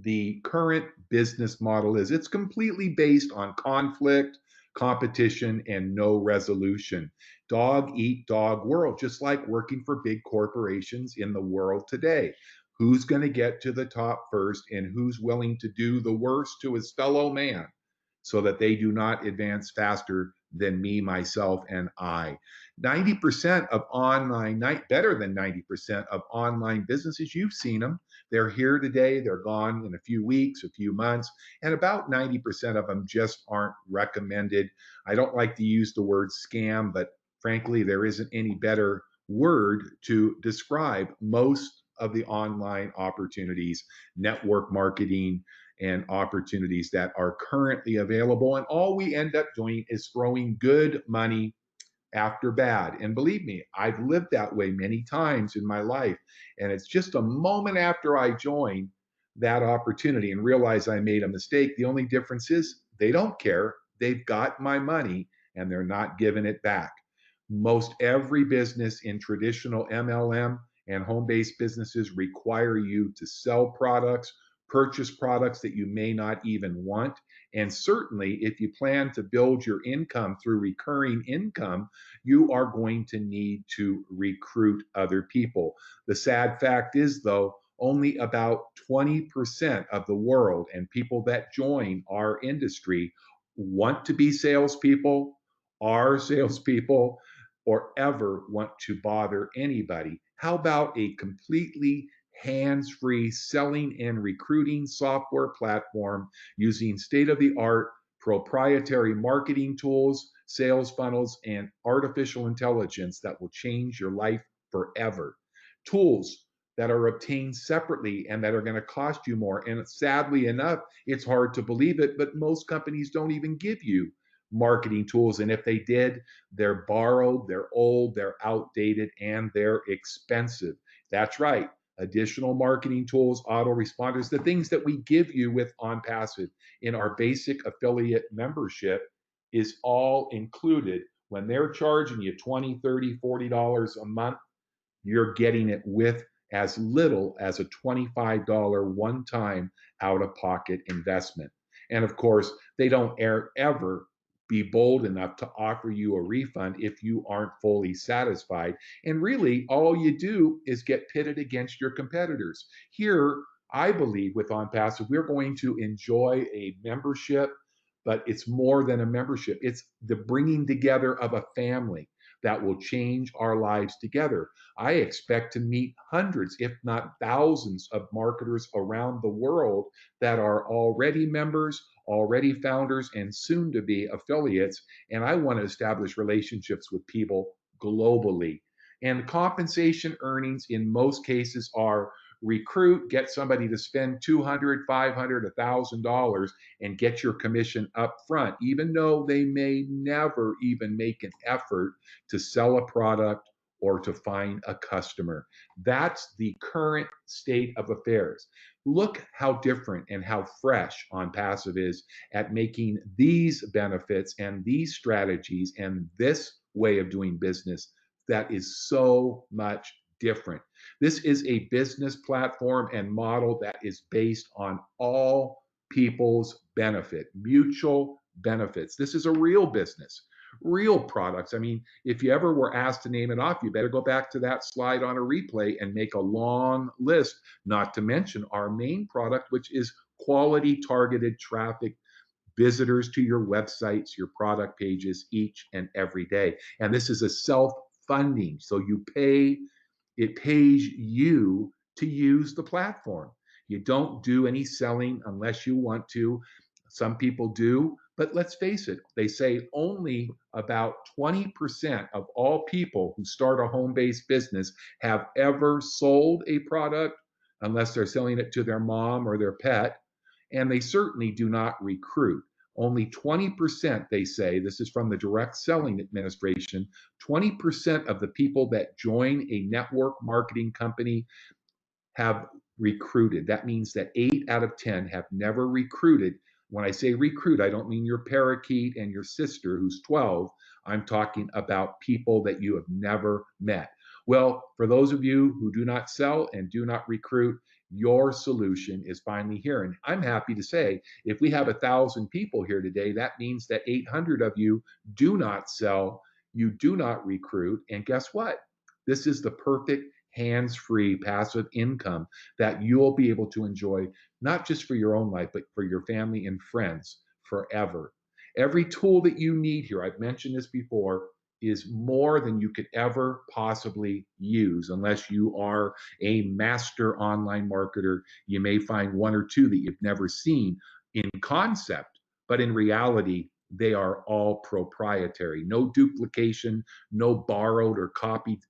the current business model is. It's completely based on conflict, competition, and no resolution. Dog eat dog world, just like working for big corporations in the world today. Who's going to get to the top first, and who's willing to do the worst to his fellow man so that they do not advance faster than me, myself, and I? 90% of online, better than 90% of online businesses, you've seen them. They're here today, they're gone in a few weeks, a few months, and about 90% of them just aren't recommended. I don't like to use the word scam, but frankly, there isn't any better word to describe most of the online opportunities, network marketing, and opportunities that are currently available. And all we end up doing is throwing good money after bad. And believe me, I've lived that way many times in my life. And it's just a moment after I join that opportunity and realize I made a mistake. The only difference is they don't care. They've got my money and they're not giving it back. Most every business in traditional MLM and home based businesses require you to sell products, purchase products that you may not even want. And certainly, if you plan to build your income through recurring income, you are going to need to recruit other people. The sad fact is, though, only about 20% of the world and people that join our industry want to be salespeople, are salespeople, or ever want to bother anybody. How about a completely hands free selling and recruiting software platform using state of the art proprietary marketing tools, sales funnels, and artificial intelligence that will change your life forever? Tools that are obtained separately and that are going to cost you more. And sadly enough, it's hard to believe it, but most companies don't even give you marketing tools. And if they did, they're borrowed, they're old, they're outdated, and they're expensive. That's right. Additional marketing tools, autoresponders, the things that we give you with Onpassive in our basic affiliate membership is all included. When they're charging you $20, $30, $40 a month, you're getting it with as little as a $25 one time out of pocket investment. And of course, they don't ever be bold enough to offer you a refund if you aren't fully satisfied. And really, all you do is get pitted against your competitors. Here, I believe with OnPassive, we're going to enjoy a membership, but it's more than a membership. It's the bringing together of a family that will change our lives together. I expect to meet hundreds, if not thousands, of marketers around the world that are already members, already founders, and soon to be affiliates. And I want to establish relationships with people globally. And compensation earnings in most cases are recruit, get somebody to spend $200, $500, $1,000 and get your commission up front, even though they may never even make an effort to sell a product or to find a customer. That's the current state of affairs. Look how different and how fresh OnPassive is at making these benefits and these strategies and this way of doing business that is so much different. This is a business platform and model that is based on all people's benefit, mutual benefits. This is a real business, real products. I mean, if you ever were asked to name it off, you better go back to that slide on a replay and make a long list, not to mention our main product, which is quality targeted traffic, visitors to your websites, your product pages each and every day. And this is a self-funding. So it pays you to use the platform. You don't do any selling unless you want to. Some people do, but let's face it, they say only about 20% of all people who start a home based business have ever sold a product unless they're selling it to their mom or their pet. And they certainly do not recruit. Only 20%, they say, this is from the Direct Selling Administration, 20% of the people that join a network marketing company have recruited. That means that 8 out of 10 have never recruited. When I say recruit, I don't mean your parakeet and your sister who's 12. I'm talking about people that you have never met. Well, for those of you who do not sell and do not recruit, your solution is finally here. And I'm happy to say, if we have 1,000 people here today, that means that 800 of you do not sell, you do not recruit. And guess what? This is the perfect hands-free passive income that you'll be able to enjoy, not just for your own life, but for your family and friends forever. Every tool that you need here, I've mentioned this before, is more than you could ever possibly use unless you are a master online marketer. You may find one or two that you've never seen in concept, but in reality, they are all proprietary. No duplication, no borrowed or copied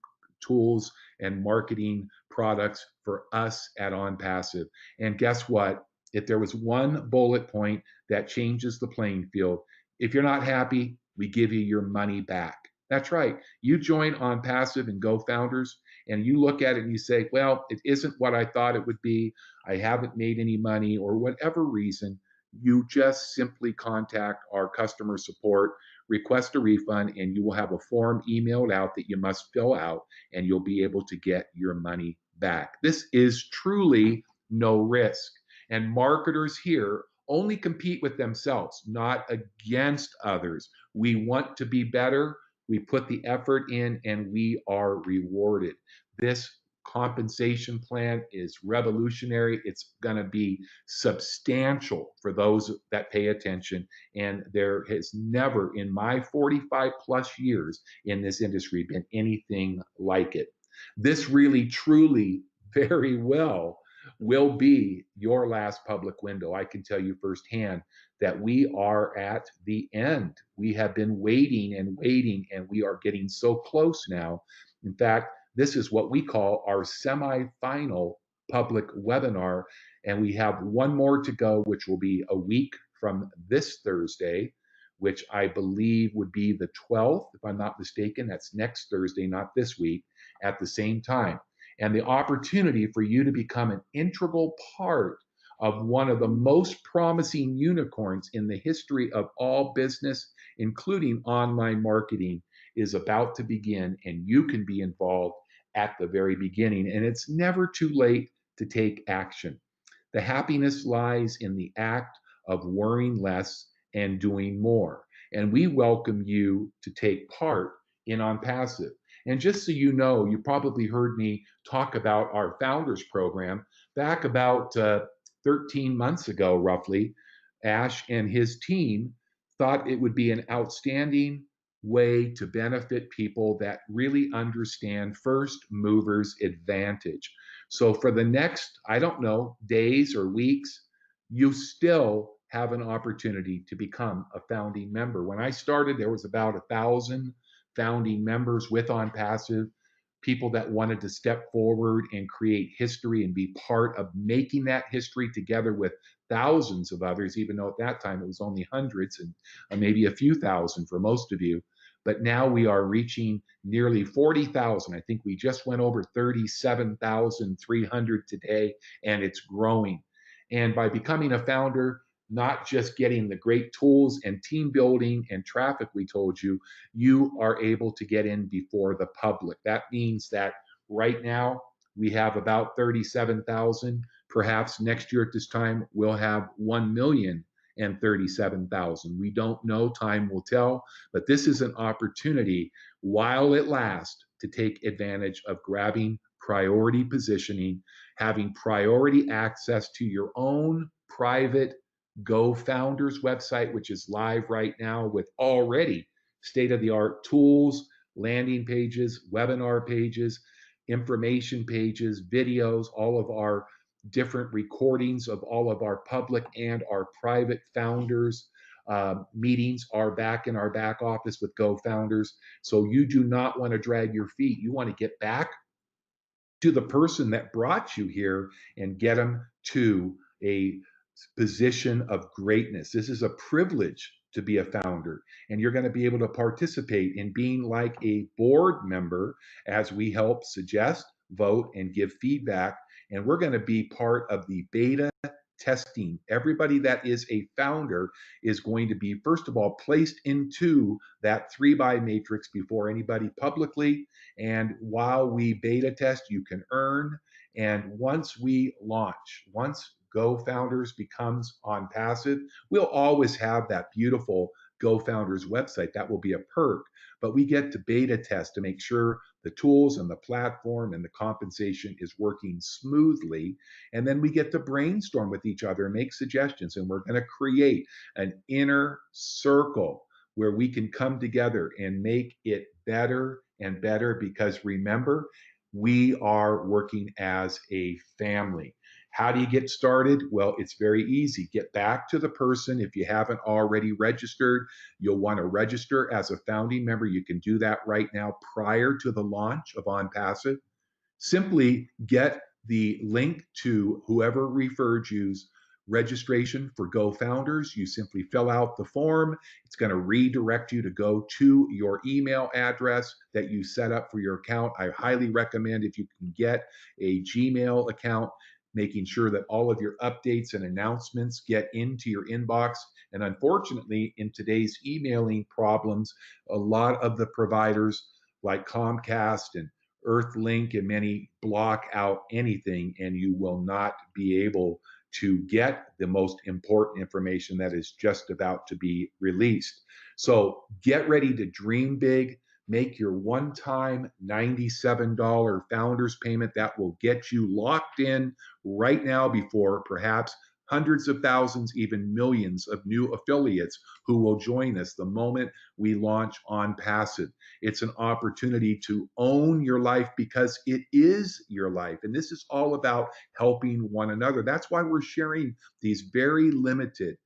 tools and marketing products for us at OnPassive. And guess what? If there was one bullet point that changes the playing field, if you're not happy, we give you your money back. That's right. You join OnPassive and Go Founders, and you look at it and you say, well, it isn't what I thought it would be. I haven't made any money, or whatever reason. You just simply contact our customer support, request a refund, and you will have a form emailed out that you must fill out, and you'll be able to get your money back. This is truly no risk. And marketers here only compete with themselves, not against others. We want to be better. We put the effort in and we are rewarded. This compensation plan is revolutionary. It's going to be substantial for those that pay attention. And there has never, in my 45 plus years in this industry, been anything like it. This really, truly, very well will be your last public window. I can tell you firsthand that we are at the end. We have been waiting and waiting, and we are getting so close now. In fact, this is what we call our semi-final public webinar, and we have one more to go, which will be a week from this Thursday, which I believe would be the 12th, if I'm not mistaken. That's next Thursday, not this week, at the same time. And the opportunity for you to become an integral part of one of the most promising unicorns in the history of all business, including online marketing, is about to begin, and you can be involved at the very beginning. And it's never too late to take action. The happiness lies in the act of worrying less and doing more. And we welcome you to take part in Onpassive. And just so you know, you probably heard me talk about our founders program back about 13 months ago, roughly. Ash and his team thought it would be an outstanding way to benefit people that really understand first movers advantage. So for the next, I don't know, days or weeks, you still have an opportunity to become a founding member. When I started, there was about 1,000 founding members with OnPassive, people that wanted to step forward and create history and be part of making that history together with thousands of others, even though at that time it was only hundreds and maybe a few thousand for most of you. But now we are reaching nearly 40,000. I think we just went over 37,300 today, and it's growing. And by becoming a founder, not just getting the great tools and team building and traffic we told you, you are able to get in before the public. That means that right now we have about 37,000. Perhaps next year at this time, we'll have 1,037,000. We don't know, time will tell, but this is an opportunity while it lasts to take advantage of grabbing priority positioning, having priority access to your own private Go Founders website, which is live right now with already state of the art tools, landing pages, webinar pages, information pages, videos, all of our different recordings of all of our public and our private founders. Meetings are back in our back office with Go Founders. So you do not want to drag your feet. You want to get back to the person that brought you here and get them to a position of greatness. This is a privilege to be a founder, and you're going to be able to participate in being like a board member as we help suggest, vote, and give feedback. And we're going to be part of the beta testing. Everybody that is a founder is going to be, first of all, placed into that 3-by matrix before anybody publicly. And while we beta test, you can earn. And once we launch, once Go Founders becomes OnPassive, we'll always have that beautiful Go Founders website. That will be a perk. But we get to beta test to make sure the tools and the platform and the compensation is working smoothly. And then we get to brainstorm with each other and make suggestions. And we're going to create an inner circle where we can come together and make it better and better, because remember, we are working as a family. How do you get started? Well, it's very easy. Get back to the person. If you haven't already registered, you'll want to register as a founding member. You can do that right now prior to the launch of OnPassive. Simply get the link to whoever referred you's registration for Go Founders. You simply fill out the form. It's going to redirect you to go to your email address that you set up for your account. I highly recommend, if you can get a Gmail account, making sure that all of your updates and announcements get into your inbox. And unfortunately, in today's emailing problems, a lot of the providers like Comcast and Earthlink and many block out anything, and you will not be able to get the most important information that is just about to be released. So get ready to dream big. Make your one-time $97 founders payment that will get you locked in right now before perhaps hundreds of thousands, even millions of new affiliates who will join us the moment we launch OnPassive. It's an opportunity to own your life because it is your life. And this is all about helping one another. That's why we're sharing these very limited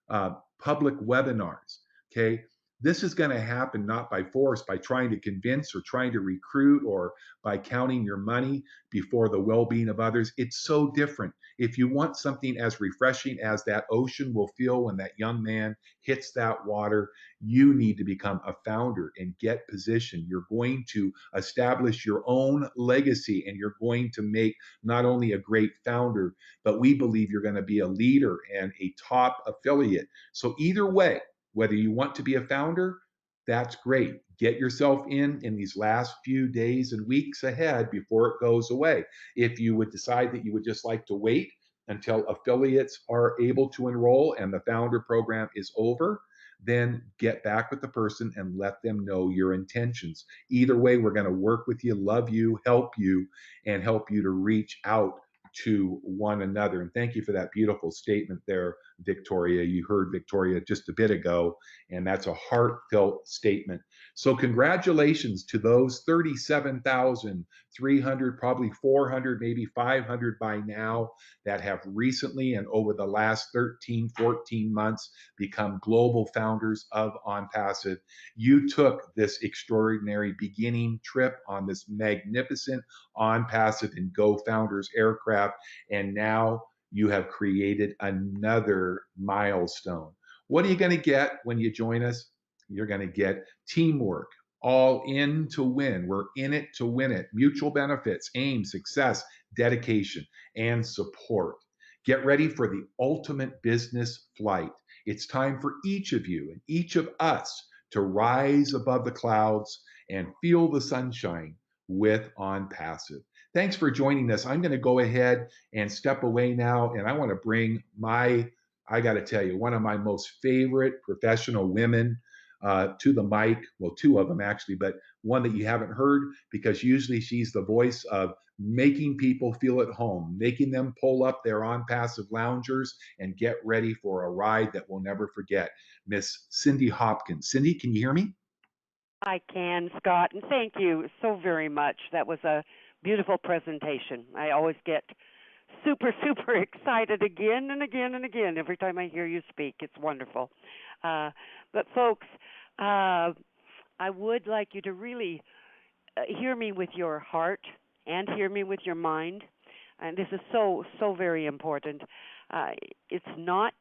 public webinars. Okay. This is going to happen not by force, by trying to convince or trying to recruit or by counting your money before the well being of others. It's so different. If you want something as refreshing as that ocean will feel when that young man hits that water, you need to become a founder and get positioned. You're going to establish your own legacy, and you're going to make not only a great founder, but we believe you're going to be a leader and a top affiliate. So either way, whether you want to be a founder, that's great. Get yourself in these last few days and weeks ahead before it goes away. If you would decide that you would just like to wait until affiliates are able to enroll and the founder program is over, then get back with the person and let them know your intentions. Either way, we're going to work with you, love you, and help you to reach out to one another. And thank you for that beautiful statement there, Victoria. You heard Victoria just a bit ago, and that's a heartfelt statement. So congratulations to those 37,300, probably 400, maybe 500 by now, that have recently and over the last 13, 14 months become global founders of OnPassive. You took this extraordinary beginning trip on this magnificent OnPassive and Go Founders aircraft, and now you have created another milestone. What are you going to get when you join us? You're going to get teamwork, all in to win. We're in it to win it. Mutual benefits, aim, success, dedication, and support. Get ready for the ultimate business flight. It's time for each of you and each of us to rise above the clouds and feel the sunshine with OnPassive. Thanks for joining us. I'm going to go ahead and step away now, and I want to bring I got to tell you, one of my most favorite professional women to the mic. Well, two of them actually, but one that you haven't heard because usually she's the voice of making people feel at home, making them pull up their OnPassive loungers and get ready for a ride that we'll never forget. Miss Cindy Hopkins. Cindy, can you hear me? I can, Scott, and thank you so very much. That was a beautiful presentation. I always get super, super excited again and again and again every time I hear you speak. It's wonderful. But folks, I would like you to really hear me with your heart and hear me with your mind. And this is so, so very important. It's not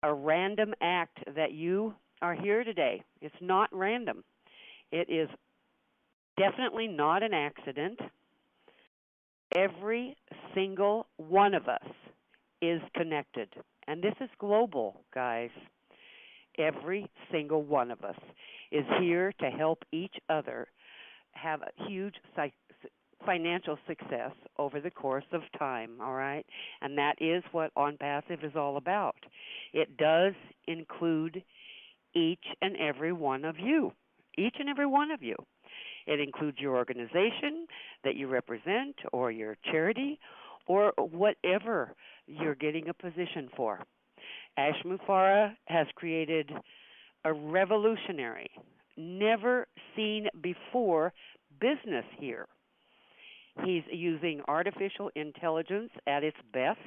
a random act that you are here today. It's not random. It is definitely not an accident. Every single one of us is connected. And this is global, guys. Every single one of us is here to help each other have a huge financial success over the course of time, all right? And that is what OnPassive is all about. It does include each and every one of you, each and every one of you. It includes your organization that you represent or your charity or whatever you're getting a position for. Ash Mufareh has created a revolutionary, never seen before business here. He's using artificial intelligence at its best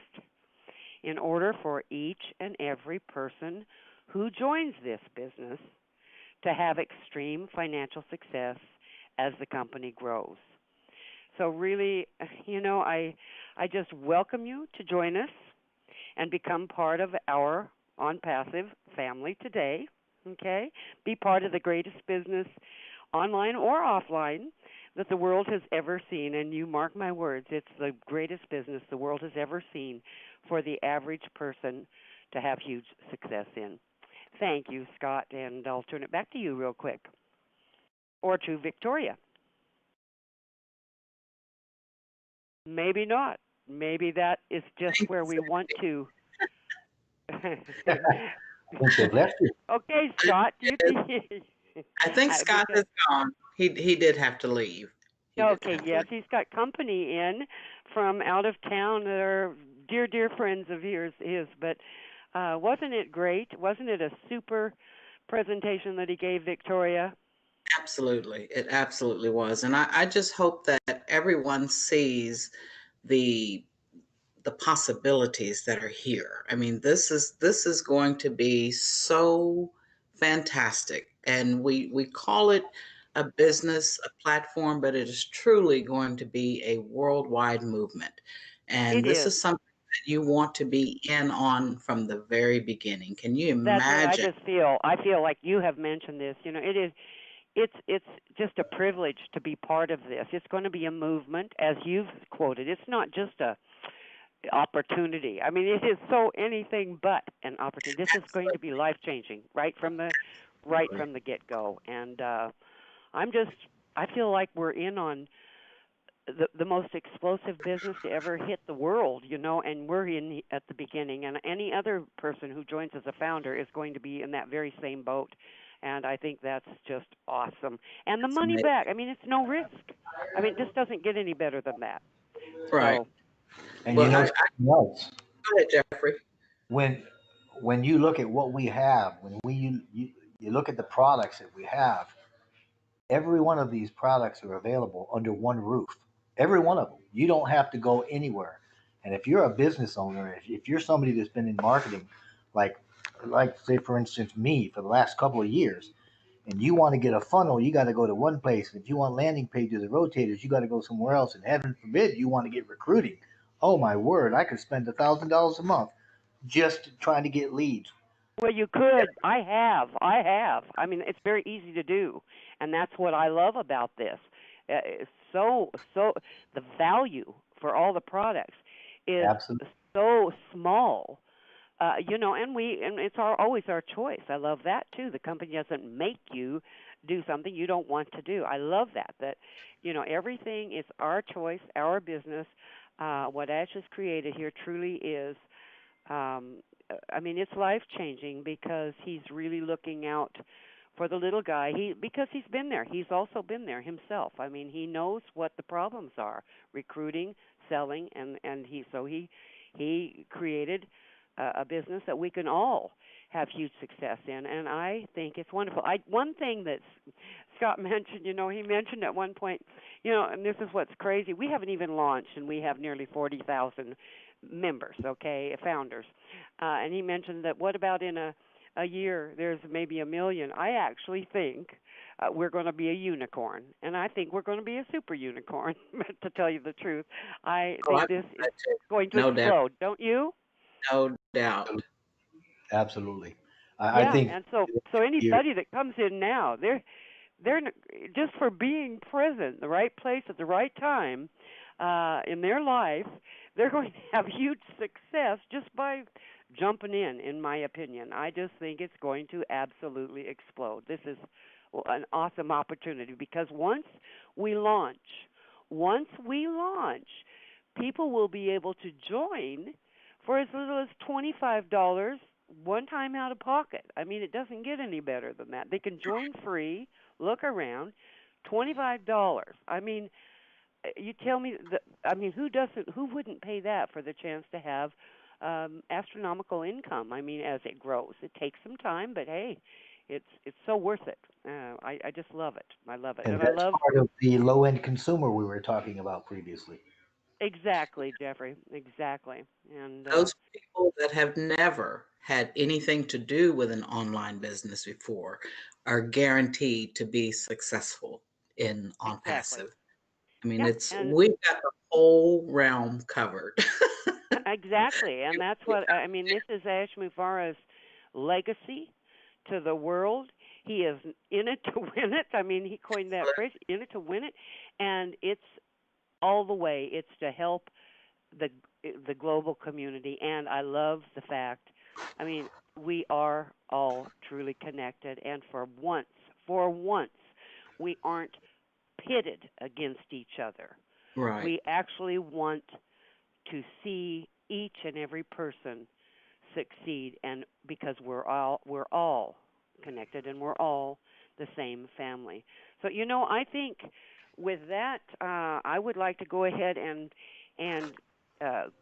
in order for each and every person who joins this business to have extreme financial success as the company grows. So really, I just welcome you to join us and become part of our Onpassive family today. Okay? Be part of the greatest business, online or offline, that the world has ever seen. And you mark my words, it's the greatest business the world has ever seen for the average person to have huge success in. Thank you, Scott, and I'll turn it back to you real quick. Or to Victoria. Maybe not. Maybe that is just where we want to. They've left you. Okay, Scott. I think Scott is gone. He did have to leave. Okay, yes, he's got company in from out of town that are dear friends of his. But wasn't it great? Wasn't it a super presentation that he gave, Victoria? Absolutely. It absolutely was. And I just hope that everyone sees the possibilities that are here. I mean, this is going to be so fantastic. And we call it a business, a platform, but it is truly going to be a worldwide movement. And this is something that you want to be in on from the very beginning. Can you imagine? That's what I just feel. I feel like you have mentioned this. It is it's just a privilege to be part of this. It's going to be a movement, as you've quoted. It's not just a opportunity. I mean, it is so anything but an opportunity. This is going to be life changing right from the get go. And I feel like we're in on the most explosive business to ever hit the world, and we're in at the beginning. And any other person who joins as a founder is going to be in that very same boat. And I think that's just awesome. And the money back, I mean, it's no risk. I mean, it just doesn't get any better than that. Right. So, And you know something else? Go ahead, Jeffrey. When you look at what we have, you look at the products that we have, every one of these products are available under one roof. Every one of them. You don't have to go anywhere. And if you're a business owner, if you're somebody that's been in marketing, like say for instance me for the last couple of years, and you want to get a funnel, you got to go to one place. And if you want landing pages and rotators, you got to go somewhere else. And heaven forbid you want to get recruiting. Oh my word, I could spend $1,000 a month just trying to get leads. well, you could. I have. I mean, it's very easy to do, and that's what I love about this. It's so the value for all the products is Absolutely. so small. And it's always our choice. I love that too. The company doesn't make you do something you don't want to do. I love that everything is our choice, our business. What Ash has created here truly is. I mean, it's life changing because he's really looking out for the little guy. Because he's been there. He's also been there himself. I mean, he knows what the problems are: recruiting, selling, and he created a business that we can all have huge success in. And I think it's wonderful. One thing that Scott mentioned, he mentioned at one point, and this is what's crazy. We haven't even launched, and we have nearly 40,000 members, founders. And he mentioned that what about in a year there's maybe 1 million. I actually think we're going to be a unicorn, and I think we're going to be a super unicorn, to tell you the truth. I think this is going to explode, don't you? No doubt. Absolutely. I think. And so anybody here, that comes in now, they're just for being present, the right place at the right time in their life, they're going to have huge success just by jumping in my opinion. I just think it's going to absolutely explode. This is an awesome opportunity because once we launch, people will be able to join for as little as $25 one time out of pocket. I mean, it doesn't get any better than that. They can join free, look around, $25. I mean, you tell me who wouldn't pay that for the chance to have astronomical income? I mean, as it grows, it takes some time, but hey, it's so worth it. I just love it. I love it, And and I that's love part of the low end consumer we were talking about previously. exactly, Jeffrey, exactly, and Those people that have never had anything to do with an online business before are guaranteed to be successful in on exactly, passive. I mean, yeah, it's and we've got the whole realm covered. exactly, and that's what I mean. This is Ash Mufara's legacy to the world. He is in it to win it. I mean, he coined that phrase, "In it to win it," and it's all the way. It's to help the the global community, and I love the fact. I mean, we are all truly connected, and for once, we aren't pitted against each other. Right, We actually want to see each and every person succeed, and because we're all connected and we're all the same family. So I think with that, I would like to go ahead and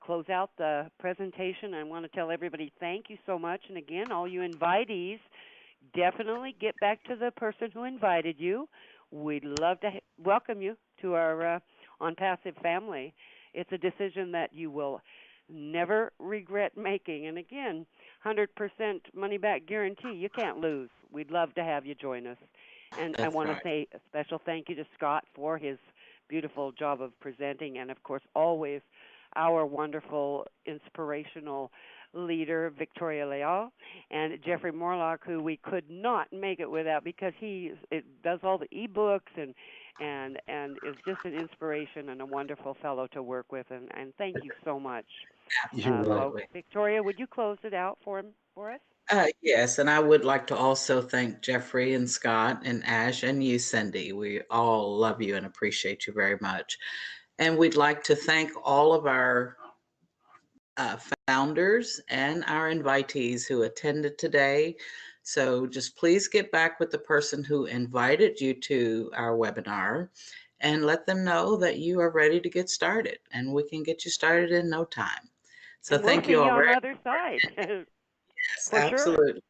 close out the presentation. I want to tell everybody thank you so much, and again, all you invitees, definitely get back to the person who invited you. We'd love to welcome you to our On Passive family. It's a decision that you will never regret making. And again, 100% money back guarantee. You can't lose. We'd love to have you join us. And I that's want to right. say a special thank you to Scott for his beautiful job of presenting, and of course, always our wonderful, inspirational leader, Victoria Leal, and Jeffrey Morlock, who we could not make it without because it does all the ebooks and is just an inspiration and a wonderful fellow to work with. And thank you so much, You're welcome. folks. Absolutely. Victoria, would you close it out for us? Yes, and I would like to also thank Jeffrey and Scott and Ash and you, Cindy. We all love you and appreciate you very much. And we'd like to thank all of our uh, founders and our invitees who attended today. So just please get back with the person who invited you to our webinar and let them know that you are ready to get started, and we can get you started in no time. So And we'll thank see you you all on very the much. other side, Yes, for sure. absolutely.